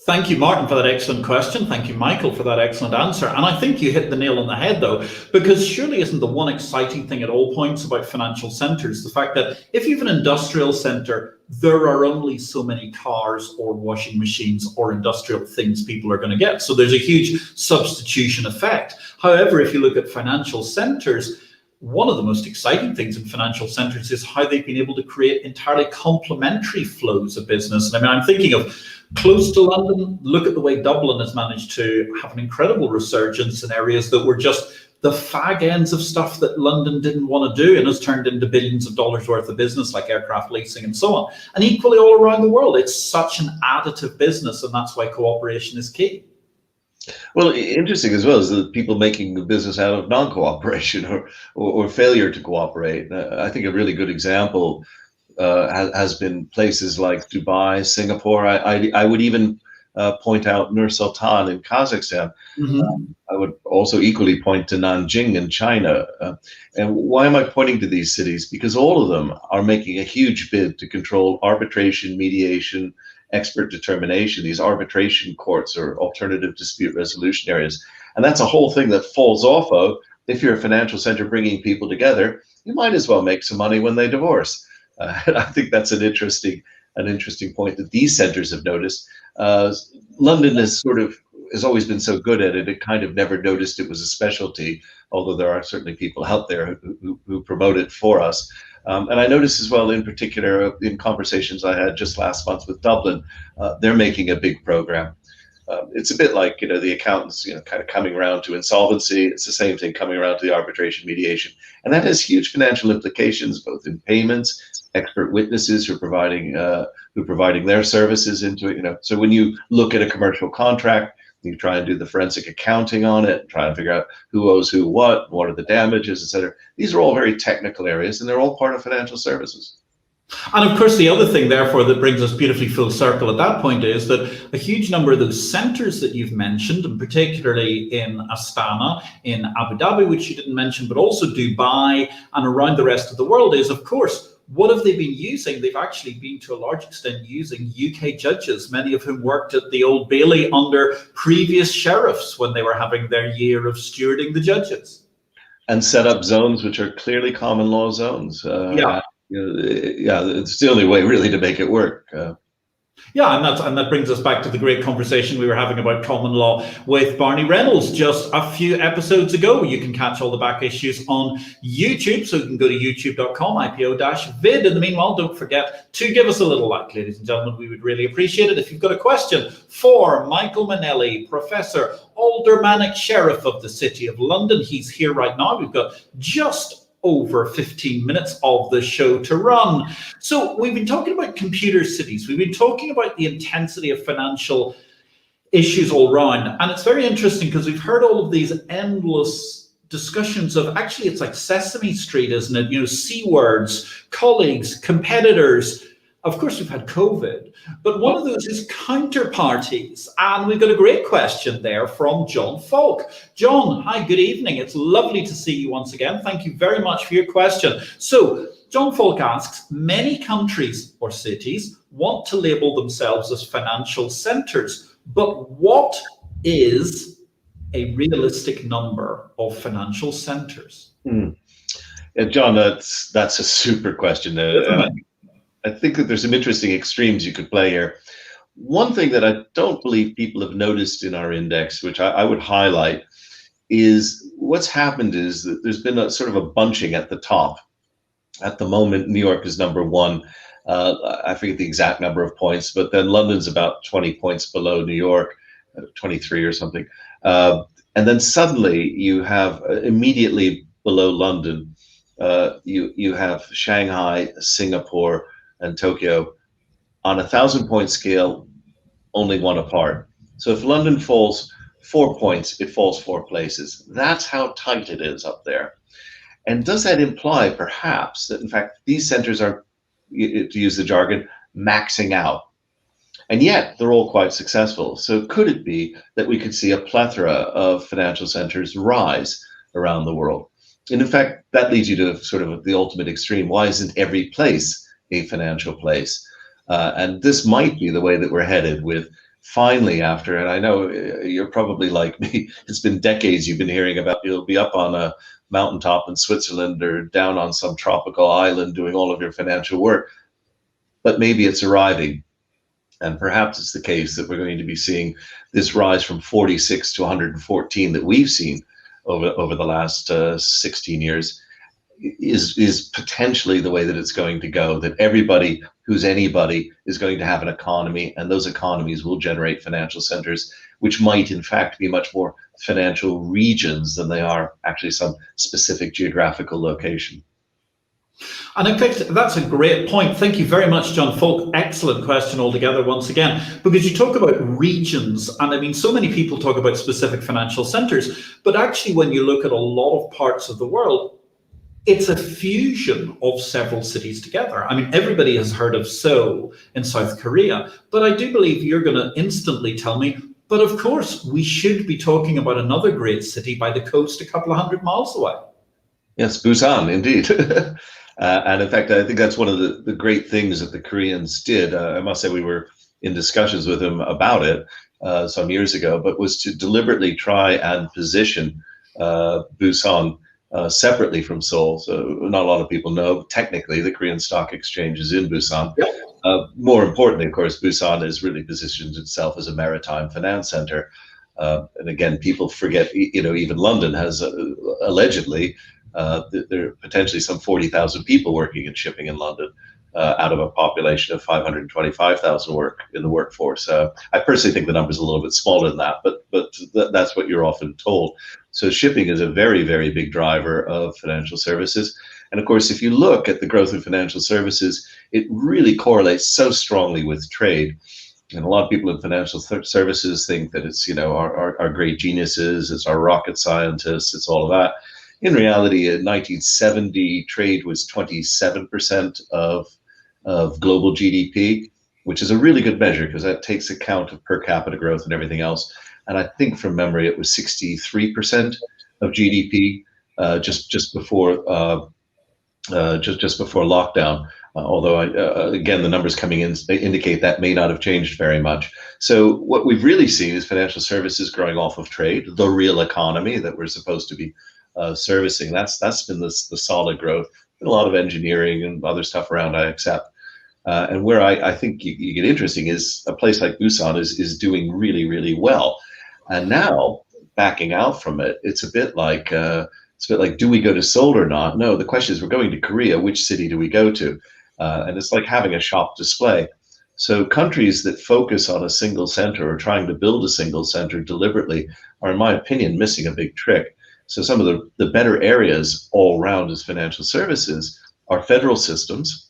Thank you, Martin, for that excellent question. Thank you, Michael, for that excellent answer. And I think you hit the nail on the head, though, because surely isn't the one exciting thing at all points about financial centers the fact that if you have an industrial center, there are only so many cars or washing machines or industrial things people are going to get. So there's a huge substitution effect. However, if you look at financial centers, one of the most exciting things in financial centers is how they've been able to create entirely complementary flows of business. And I mean, I'm thinking of close to London. Look at the way Dublin has managed to have an incredible resurgence in areas that were just the fag ends of stuff that London didn't want to do and has turned into billions of dollars worth of business like aircraft leasing and so on. And equally all around the world, it's such an additive business, and that's why cooperation is key.
Well, interesting as well is the people making a business out of non-cooperation or failure to cooperate. I think a really good example has been places like Dubai, Singapore. I would even point out Nur Sultan in Kazakhstan. I would also equally point to Nanjing in China. And why am I pointing to these cities? Because all of them are making a huge bid to control arbitration, mediation, expert determination, these arbitration courts or alternative dispute resolution areas. And that's a whole thing that falls off of, if you're a financial center bringing people together, you might as well make some money when they divorce. And I think that's an interesting point that these centers have noticed. London has always been so good at it, it kind of never noticed it was a specialty, although there are certainly people out there who promote it for us. And I noticed as well, in particular, in conversations I had just last month with Dublin, they're making a big program. It's a bit like, the accountants, kind of coming around to insolvency. It's the same thing coming around to the arbitration mediation. And that has huge financial implications, both in payments, expert witnesses who are providing their services into it. So when you look at a commercial contract, you try and do the forensic accounting on it, try and figure out who owes who what are the damages, etc. These are all very technical areas, and they're all part of financial services.
And of course, the other thing, therefore, that brings us beautifully full circle at that point is that a huge number of those centers that you've mentioned, and particularly in Astana, in Abu Dhabi, which you didn't mention, but also Dubai and around the rest of the world, is, of course, what have they been using? They've actually been, to a large extent, using UK judges, many of whom worked at the Old Bailey under previous sheriffs when they were having their year of stewarding the judges. And
set up zones which are clearly common law zones. It's the only way really to make it work.
And that brings us back to the great conversation we were having about common law with Barney Reynolds just a few episodes ago. You can catch all the back issues on YouTube, so you can go to youtube.com, IPO-VID. In the meanwhile, don't forget to give us a little like, ladies and gentlemen. We would really appreciate it. If you've got a question for Michael Mainelli, Professor, Aldermanic Sheriff of the City of London, he's here right now. We've got just over 15 minutes of the show to run. So we've been talking about computer cities. We've been talking about the intensity of financial issues all around. And it's very interesting because we've heard all of these endless discussions of, actually, it's like Sesame Street, isn't it? C words, colleagues, competitors, Of course, we've had COVID, but one of those is counterparties. And we've got a great question there from John Falk. John, hi, good evening. It's lovely to see you once again. Thank you very much for your question. So, John Falk asks, many countries or cities want to label themselves as financial centres, but what is a realistic number of financial centres?
Yeah, John, that's a super question. I think that there's some interesting extremes you could play here. One thing that I don't believe people have noticed in our index, which I would highlight, is what's happened is that there's been a sort of a bunching at the top. At the moment, New York is number one. I forget the exact number of points, but then London's about 20 points below New York, 23 or something. And then suddenly you have immediately below London, you have Shanghai, Singapore, and Tokyo on a 1,000-point scale, only one apart. So if London falls 4 points, it falls 4 places. That's how tight it is up there. And does that imply perhaps that in fact these centers are, to use the jargon, maxing out? And yet they're all quite successful. So could it be that we could see a plethora of financial centers rise around the world? And in fact, that leads you to sort of the ultimate extreme. Why isn't every place a financial place? And this might be the way that we're headed with finally after, and I know you're probably like me, it's been decades you've been hearing about, you'll be up on a mountaintop in Switzerland or down on some tropical island doing all of your financial work, but maybe it's arriving. And perhaps it's the case that we're going to be seeing this rise from 46 to 114 that we've seen over the last 16 years is potentially the way that it's going to go, that everybody who's anybody is going to have an economy, and those economies will generate financial centers, which might in fact be much more financial regions than they are actually some specific geographical location.
And in fact, that's a great point. Thank you very much, John Falk. Excellent question altogether once again, because you talk about regions, and I mean, so many people talk about specific financial centers, but actually when you look at a lot of parts of the world, it's a fusion of several cities together. I mean, everybody has heard of Seoul in South Korea, but I do believe you're going to instantly tell me, but of course, we should be talking about another great city by the coast a couple of 100 miles away.
Yes, Busan, indeed. And in fact, I think that's one of the great things that the Koreans did. I must say we were in discussions with them about it some years ago, but was to deliberately try and position Busan separately from Seoul. So not a lot of people know, technically, the Korean Stock Exchange is in Busan. More importantly, of course, Busan has really positioned itself as a maritime finance center. And again, people forget, even London has allegedly, there are potentially some 40,000 people working in shipping in London out of a population of 525,000 in the workforce. I personally think the number is a little bit smaller than that, but that's what you're often told. So shipping is a very, very big driver of financial services. And of course, if you look at the growth of financial services, it really correlates so strongly with trade. And a lot of people in financial services think that it's, our great geniuses, it's our rocket scientists, it's all of that. In reality, in 1970, trade was 27% of global GDP, which is a really good measure because that takes account of per capita growth and everything else. And I think from memory, it was 63% of GDP just before lockdown. Although again, the numbers coming in indicate that may not have changed very much. So what we've really seen is financial services growing off of trade, the real economy that we're supposed to be servicing. That's been the solid growth. Been a lot of engineering and other stuff around, I accept. And where I think you get interesting is a place like Busan is doing really, really well. And now backing out from it, it's a bit like do we go to Seoul or not? No, the question is we're going to Korea. Which city do we go to? And it's like having a shop display. So countries that focus on a single center or trying to build a single center deliberately are, in my opinion, missing a big trick. So some of the better areas all around as financial services are federal systems.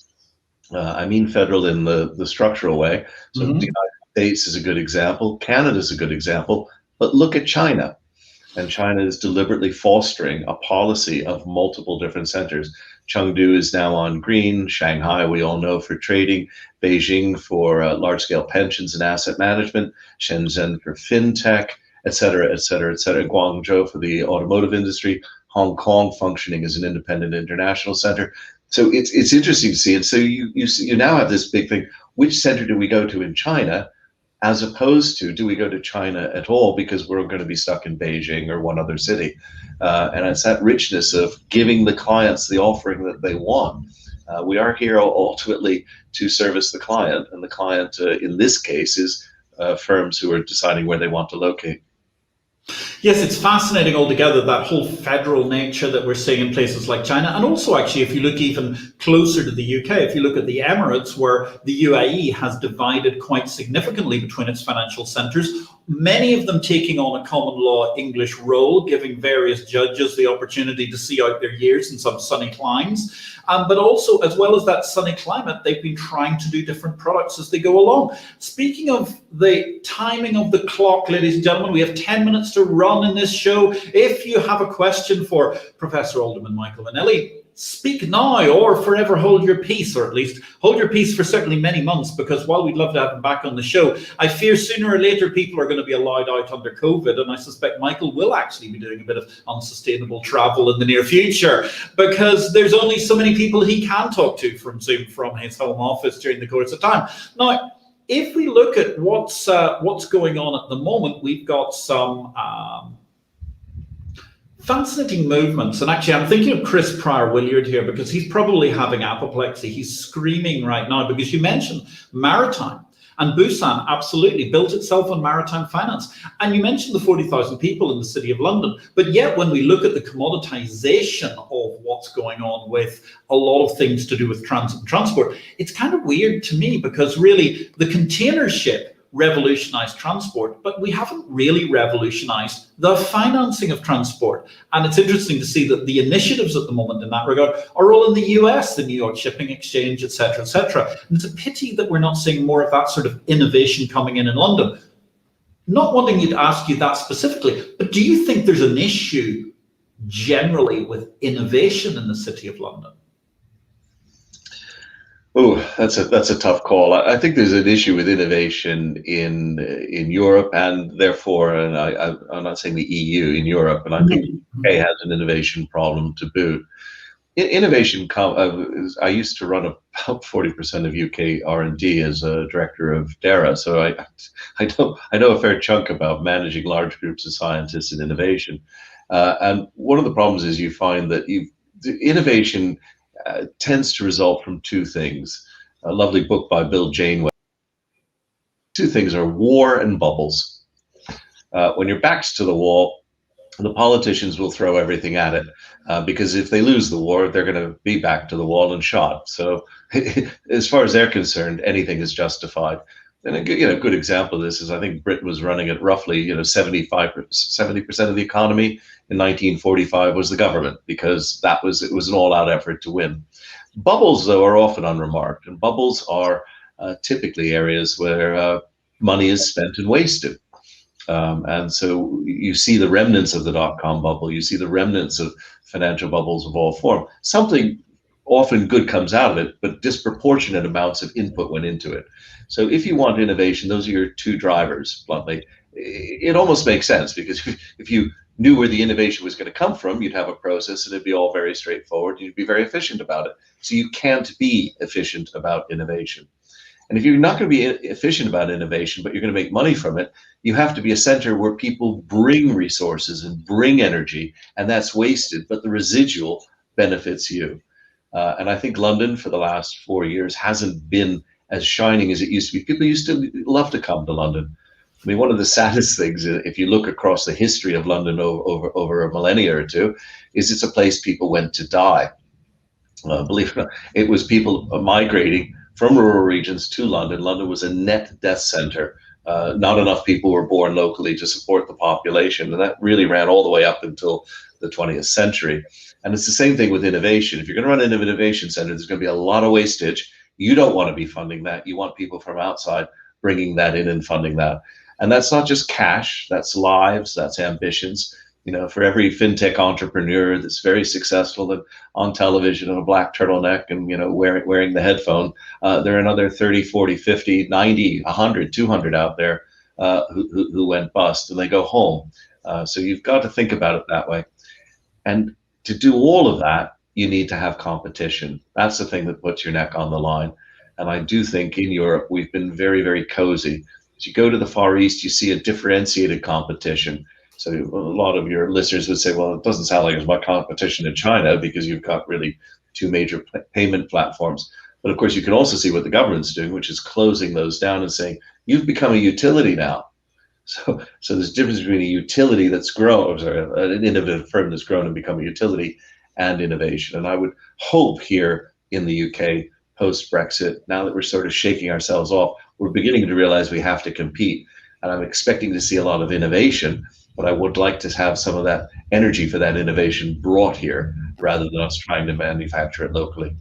I mean federal in the structural way. So the United States is a good example. Canada is a good example. But look at China. And China is deliberately fostering a policy of multiple different centers. Chengdu is now on green, Shanghai we all know for trading, Beijing for large-scale pensions and asset management, Shenzhen for fintech, et cetera, et cetera, et cetera, Guangzhou for the automotive industry, Hong Kong functioning as an independent international center. So it's interesting to see. And so you now have this big thing. Which center do we go to in China, as opposed to do we go to China at all because we're going to be stuck in Beijing or one other city? And it's that richness of giving the clients the offering that they want. We are here ultimately to service the client, and the client in this case is firms who are deciding where they want to locate.
Yes, it's fascinating altogether, that whole federal nature that we're seeing in places like China. And also, actually, if you look even closer to the UK, if you look at the Emirates, where the UAE has divided quite significantly between its financial centres, many of them taking on a common law English role, giving various judges the opportunity to see out their years in some sunny climes. But also, as well as that sunny climate, they've been trying to do different products as they go along. Speaking of the timing of the clock, ladies and gentlemen, we have 10 minutes to run in this show. If you have a question for Professor Alderman Michael Mainelli, speak now or forever hold your peace, or at least hold your peace for certainly many months, because while we'd love to have him back on the show, I fear sooner or later people are going to be allowed out under COVID, and I suspect Michael will actually be doing a bit of unsustainable travel in the near future, because there's only so many people he can talk to from Zoom from his home office during the course of time. Now, if we look at what's going on at the moment, we've got some fascinating movements. And actually, I'm thinking of Chris Pryor-Williard here, because he's probably having apoplexy. He's screaming right now, because you mentioned maritime. And Busan absolutely built itself on maritime finance. And you mentioned the 40,000 people in the City of London. But yet, when we look at the commoditization of what's going on with a lot of things to do with transit and transport, it's kind of weird to me, because really the container ship revolutionized transport, but we haven't really revolutionized the financing of transport. And it's interesting to see that the initiatives at the moment in that regard are all in the US, the New York Shipping Exchange, et cetera, et cetera. And it's a pity that we're not seeing more of that sort of innovation coming in London. Not wanting you to ask you that specifically, but do you think there's an issue generally with innovation in the City of London?
Oh, that's a tough call. I think there's an issue with innovation in Europe, and therefore, and I'm not saying the EU, in Europe, and I think the UK has an innovation problem to boot. Innovation, I used to run about 40% of UK R&D as a director of DERA, so I know a fair chunk about managing large groups of scientists in innovation. And one of the problems is you find that innovation tends to result from two things. A lovely book by Bill Janeway. Two things are war and bubbles. When your back's to the wall, the politicians will throw everything at it, because if they lose the war, they're going to be back to the wall and shot. So as far as they're concerned, anything is justified. And a good example of this is, I think Britain was running at roughly 70% of the economy in 1945 was the government, because it was an all-out effort to win. Bubbles, though, are often unremarked, and bubbles are typically areas where money is spent and wasted. And so you see the remnants of the dot-com bubble, you see the remnants of financial bubbles of all form. Something often good comes out of it, but disproportionate amounts of input went into it. So if you want innovation, those are your two drivers, bluntly. It almost makes sense, because if you knew where the innovation was going to come from, you'd have a process and it'd be all very straightforward. You'd be very efficient about it. So you can't be efficient about innovation. And if you're not going to be efficient about innovation, but you're going to make money from it, you have to be a center where people bring resources and bring energy, and that's wasted, but the residual benefits you. And I think London for the last 4 years hasn't been as shining as it used to be. People used to love to come to London. I mean, one of the saddest things, if you look across the history of London over a millennia or two, is it's a place people went to die. Believe it or not, it was people migrating from rural regions to London. London was a net death center. Not enough people were born locally to support the population, and that really ran all the way up until the 20th century. And it's the same thing with innovation. If you're going to run an innovation center, there's going to be a lot of wastage. You don't want to be funding that. You want people from outside bringing that in and funding that. And that's not just cash, that's lives, that's ambitions. For every fintech entrepreneur that's very successful and on television in a black turtleneck and, wearing the headphone, there are another 30, 40, 50, 90, 100, 200 out there who went bust, and they go home. So you've got to think about it that way. And to do all of that, you need to have competition. That's the thing that puts your neck on the line. And I do think in Europe, we've been very, very cozy. As you go to the Far East, you see a differentiated competition. So a lot of your listeners would say, well, it doesn't sound like there's much competition in China because you've got really two major payment platforms. But of course, you can also see what the government's doing, which is closing those down and saying, you've become a utility now. So there's a difference between a utility that's grown, an innovative firm that's grown and become a utility, and innovation. And I would hope here in the UK, post-Brexit, now that we're sort of shaking ourselves off, we're beginning to realize we have to compete. And I'm expecting to see a lot of innovation, but I would like to have some of that energy for that innovation brought here rather than us trying to manufacture it locally.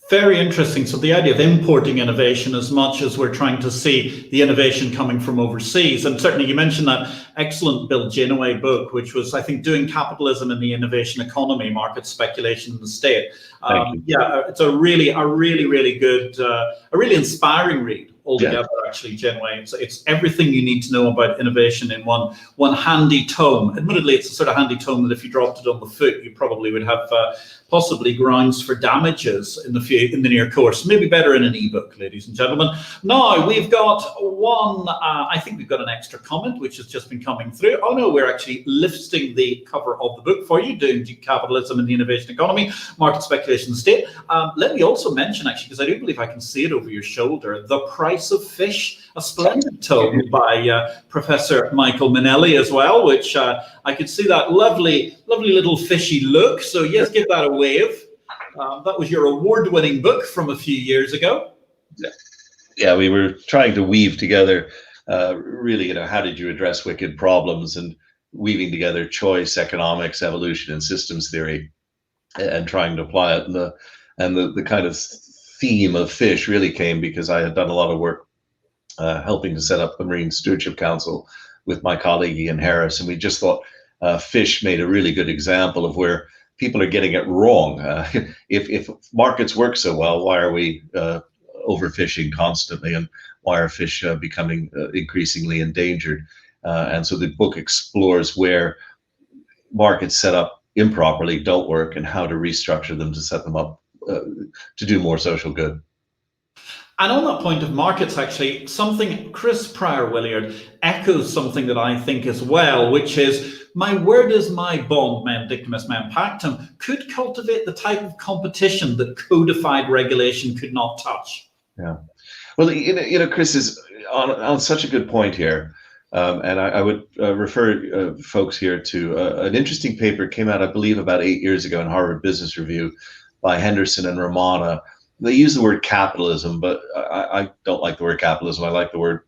Very interesting. So the idea of importing innovation as much as we're trying to see the innovation coming from overseas. And certainly you mentioned that excellent Bill Janaway book, which was, I think, Doing Capitalism in the Innovation Economy, Market Speculation in the State. Yeah, it's a really good, a really inspiring read altogether, actually, Janaway. It's everything you need to know about innovation in one handy tome. Admittedly, it's a sort of handy tome that if you dropped it on the foot, you probably would have possibly grounds for damages in the near course. Maybe better in an ebook, ladies and gentlemen. Now we've got one. I think we've got an extra comment which has just been coming through. Oh no, we're actually lifting the cover of the book for you, Doing Capitalism in the Innovation Economy, Market Speculation in the State. Let me also mention, actually, because I do believe I can see it over your shoulder, The Price of Fish, a splendid tome by Professor Michael Mainelli as well, which I could see that lovely little fishy look. So yes, give that a wave. That was your award-winning book from a few years ago.
Yeah, we were trying to weave together really, how did you address wicked problems, and weaving together choice, economics, evolution, and systems theory, and trying to apply it. And the kind of theme of fish really came because I had done a lot of work helping to set up the Marine Stewardship Council with my colleague Ian Harris, and we just thought fish made a really good example of where people are getting it wrong. If markets work so well, why are we overfishing constantly, and why are fish becoming increasingly endangered? And so the book explores where markets set up improperly don't work and how to restructure them to set them up to do more social good.
And on that point of markets, actually, something Chris Pryor-Williard echoes something that I think as well, which is, my word is my bond, mem dictum est mem pactum, could cultivate the type of competition that codified regulation could not touch.
Yeah. Well, Chris is on such a good point here. And I would refer folks here to an interesting paper came out, I believe, about 8 years ago in Harvard Business Review by Henderson and Romana. They use the word capitalism, but I don't like the word capitalism. I like the word,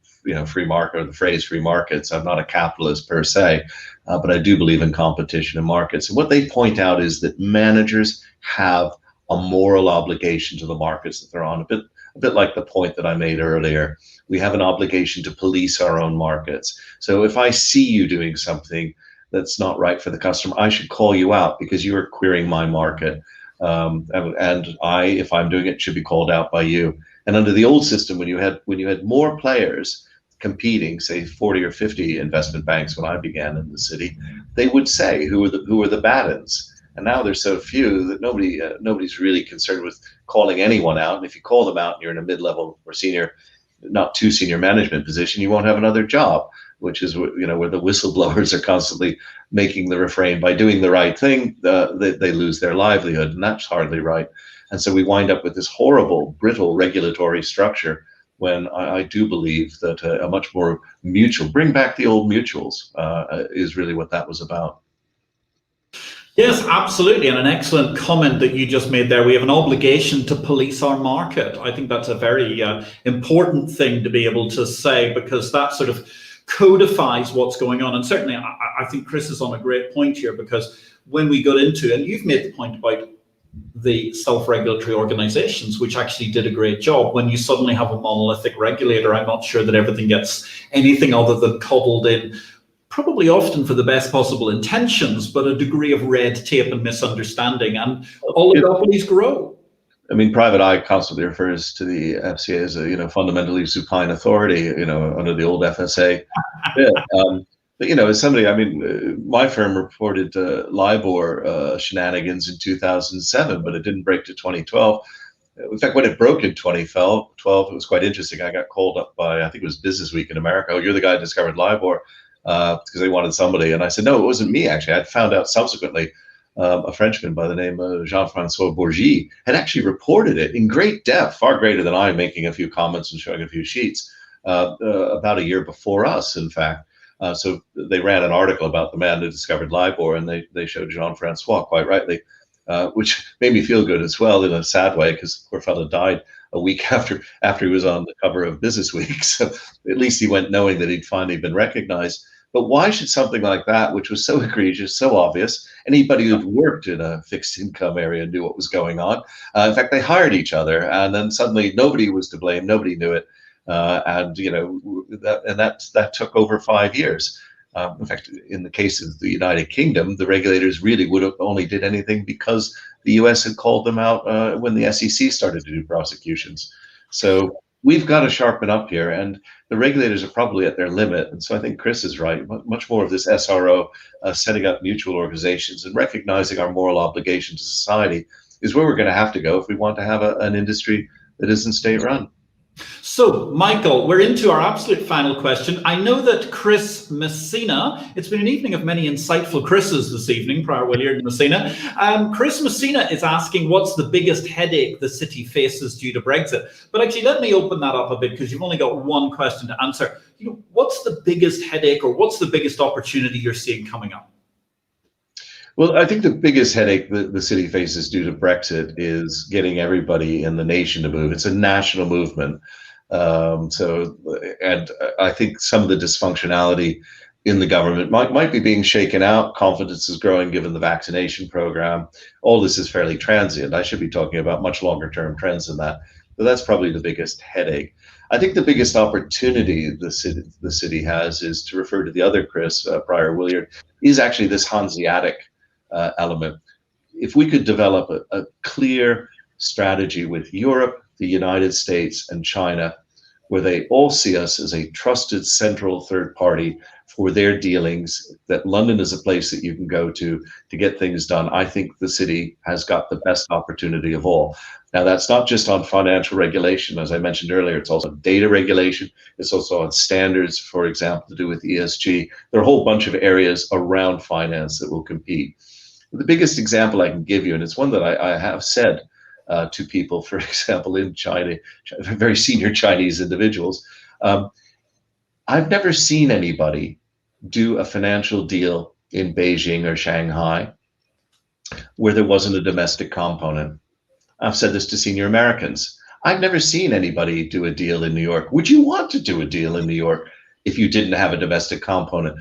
free market, or the phrase free markets. I'm not a capitalist per se, but I do believe in competition in markets. And what they point out is that managers have a moral obligation to the markets that they're on, a bit like the point that I made earlier. We have an obligation to police our own markets. So if I see you doing something that's not right for the customer, I should call you out because you are queering my market. And I, if I'm doing it, should be called out by you. And under the old system, when you had more players competing, say 40 or 50 investment banks when I began in the city, they would say who are the bad uns. And now there's so few that nobody's really concerned with calling anyone out. And if you call them out and you're in a mid-level or senior, not too senior management position, you won't have another job, which is where the whistleblowers are constantly making the refrain. By doing the right thing, they lose their livelihood, and that's hardly right. And so we wind up with this horrible, brittle regulatory structure, when I do believe that a much more mutual, bring back the old mutuals, is really what that was about.
Yes, absolutely. And an excellent comment that you just made there. We have an obligation to police our market. I think that's a very important thing to be able to say, because that sort of codifies what's going on. And certainly I think Chris is on a great point here, because when we got into, and you've made the point about the self-regulatory organizations, which actually did a great job. When you suddenly have a monolithic regulator, I'm not sure that everything gets anything other than coddled in probably often for the best possible intentions, but a degree of red tape and misunderstanding, and oligopolies grow.
I mean, private eye constantly refers to the FCA as a, fundamentally supine authority, under the old FSA. Yeah. But, as somebody, I mean, my firm reported LIBOR shenanigans in 2007, but it didn't break to 2012. In fact, when it broke in 2012, it was quite interesting. I got called up by, I think it was Business Week in America. Oh, you're the guy who discovered LIBOR, because they wanted somebody. And I said, no, it wasn't me, actually. I'd found out subsequently a Frenchman by the name of Jean-Francois Bourgie had actually reported it in great depth, far greater than I, making a few comments and showing a few sheets, about a year before us, in fact. So they ran an article about the man who discovered LIBOR, and they showed Jean-Francois, quite rightly, which made me feel good as well, in a sad way, because poor fellow died a week after he was on the cover of Business Week. So at least he went knowing that he'd finally been recognized. But why should something like that, which was so egregious, so obvious, anybody who'd worked in a fixed income area knew what was going on. In fact, they hired each other, and then suddenly nobody was to blame, nobody knew it. That took over 5 years. In fact, in the case of the United Kingdom, the regulators really would have only did anything because the US had called them out when the SEC started to do prosecutions. So we've got to sharpen up here, and the regulators are probably at their limit. And so I think Chris is right. Much more of this SRO, setting up mutual organizations and recognizing our moral obligation to society, is where we're going to have to go if we want to have an industry that isn't state-run.
So, Michael, we're into our absolute final question. I know that Chris Messina, it's been an evening of many insightful Chris's this evening, Prior Williard Messina. Chris Messina is asking what's the biggest headache the city faces due to Brexit. But actually, let me open that up a bit, because you've only got one question to answer. What's the biggest headache, or what's the biggest opportunity you're seeing coming up?
Well, I think the biggest headache that the city faces due to Brexit is getting everybody in the nation to move. It's a national movement. And I think some of the dysfunctionality in the government might be being shaken out. Confidence is growing given the vaccination program. All this is fairly transient. I should be talking about much longer term trends than that. But that's probably the biggest headache. I think the biggest opportunity the city has is, to refer to the other Chris, Prior Williard, is actually this Hanseatic element. If we could develop a clear strategy with Europe, the United States, and China, where they all see us as a trusted central third party for their dealings, that London is a place that you can go to get things done, I think the city has got the best opportunity of all. Now, that's not just on financial regulation. As I mentioned earlier, it's also data regulation. It's also on standards, for example, to do with ESG. There are a whole bunch of areas around finance that will compete. The biggest example I can give you, and it's one that I have said to people, for example, in China, very senior Chinese individuals, I've never seen anybody do a financial deal in Beijing or Shanghai where there wasn't a domestic component. I've said this to senior Americans. I've never seen anybody do a deal in New York. Would you want to do a deal in New York if you didn't have a domestic component?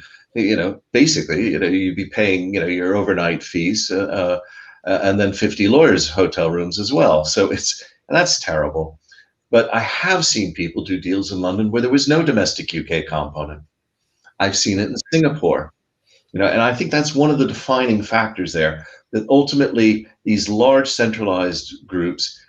Basically, you'd be paying, your overnight fees, and then 50 lawyers' hotel rooms as well. So that's terrible. But I have seen people do deals in London where there was no domestic UK component. I've seen it in Singapore, and I think that's one of the defining factors there, that ultimately these large centralized groups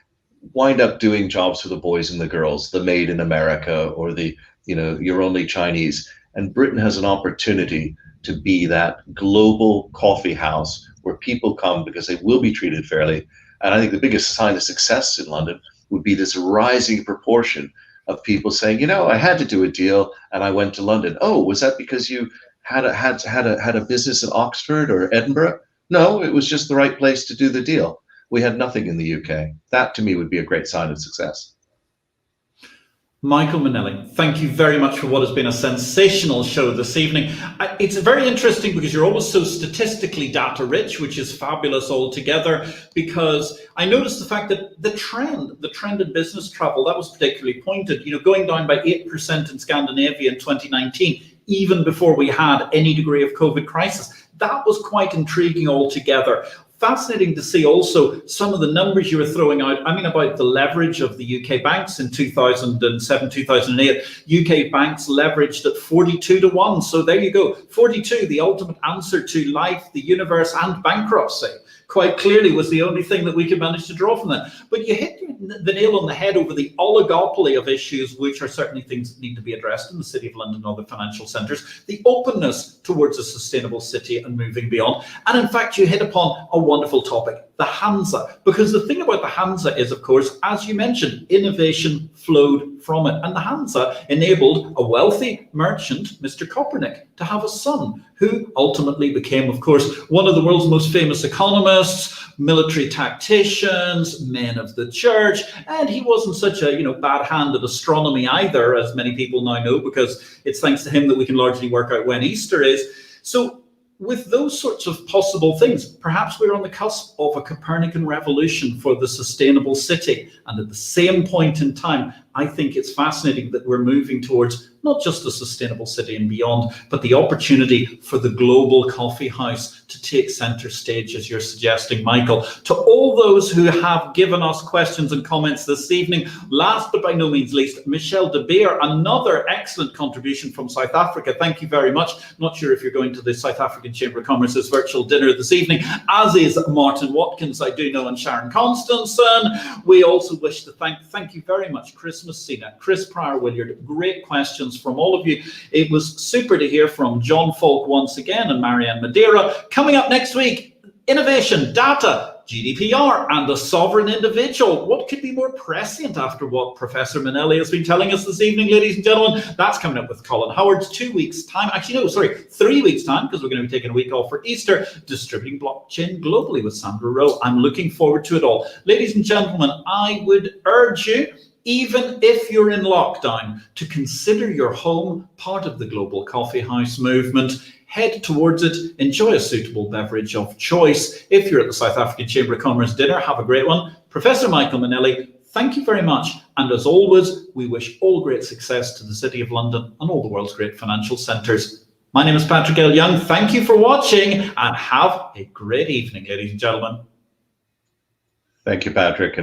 wind up doing jobs for the boys and the girls, the Made in America, or the, you're only Chinese. And Britain has an opportunity to be that global coffee house where people come because they will be treated fairly. And I think the biggest sign of success in London would be this rising proportion of people saying, I had to do a deal and I went to London. Oh, was that because you had a business in Oxford or Edinburgh? No, it was just the right place to do the deal. We had nothing in the UK. That to me would be a great sign of success.
Michael Mainelli, thank you very much for what has been a sensational show this evening. It's very interesting because you're always so statistically data rich, which is fabulous altogether, because I noticed the fact that the trend in business travel, that was particularly pointed, going down by 8% in Scandinavia in 2019, even before we had any degree of COVID crisis. That was quite intriguing altogether. fascinating to see also some of the numbers you were throwing out. I mean, about the leverage of the UK banks in 2007, 2008. UK banks leveraged at 42 to 1. So there you go. 42, the ultimate answer to life, the universe, and bankruptcy. Quite clearly was the only thing that we could manage to draw from that. But you hit the nail on the head over the oligopoly of issues, which are certainly things that need to be addressed in the City of London and other financial centres, the openness towards a sustainable city and moving beyond. And in fact, you hit upon a wonderful topic, the Hansa. Because the thing about the Hansa is, of course, as you mentioned, innovation flowed from it. And the Hansa enabled a wealthy merchant, Mr. Kopernik, to have a son who ultimately became, of course, one of the world's most famous economists, military tacticians, men of the church. And he wasn't such a bad hand at astronomy either, as many people now know, because it's thanks to him that we can largely work out when Easter is. So with those sorts of possible things, perhaps we're on the cusp of a Copernican revolution for the sustainable city. And at the same point in time, I think it's fascinating that we're moving towards not just a sustainable city and beyond, but the opportunity for the global coffee house to take centre stage, as you're suggesting, Michael. To all those who have given us questions and comments this evening, last but by no means least, Michelle De Beer, another excellent contribution from South Africa. Thank you very much. Not sure if you're going to the South African Chamber of Commerce's virtual dinner this evening, as is Martin Watkins, I do know, and Sharon Constanson. We also wish to thank you very much, Chris Messina, Chris Pryor-Williard. Great questions from all of you. It was super to hear from John Falk once again and Marianne Madeira. Coming up next week, innovation, data, GDPR, and the sovereign individual. What could be more prescient after what Professor Mainelli has been telling us this evening, ladies and gentlemen? That's coming up with Colin Howard's 2 weeks' time. Actually, no, sorry, 3 weeks' time, because we're going to be taking a week off for Easter, distributing blockchain globally with Sandra Rowe. I'm looking forward to it all. Ladies and gentlemen, I would urge you, even if you're in lockdown, to consider your home part of the global coffee house movement. Head towards it, enjoy a suitable beverage of choice. If you're at the South African Chamber of Commerce dinner, have a great one. Professor Michael Mainelli, thank you very much. And as always, we wish all great success to the City of London and all the world's great financial centres. My name is Patrick L. Young. Thank you for watching and have a great evening, ladies and gentlemen.
Thank you, Patrick.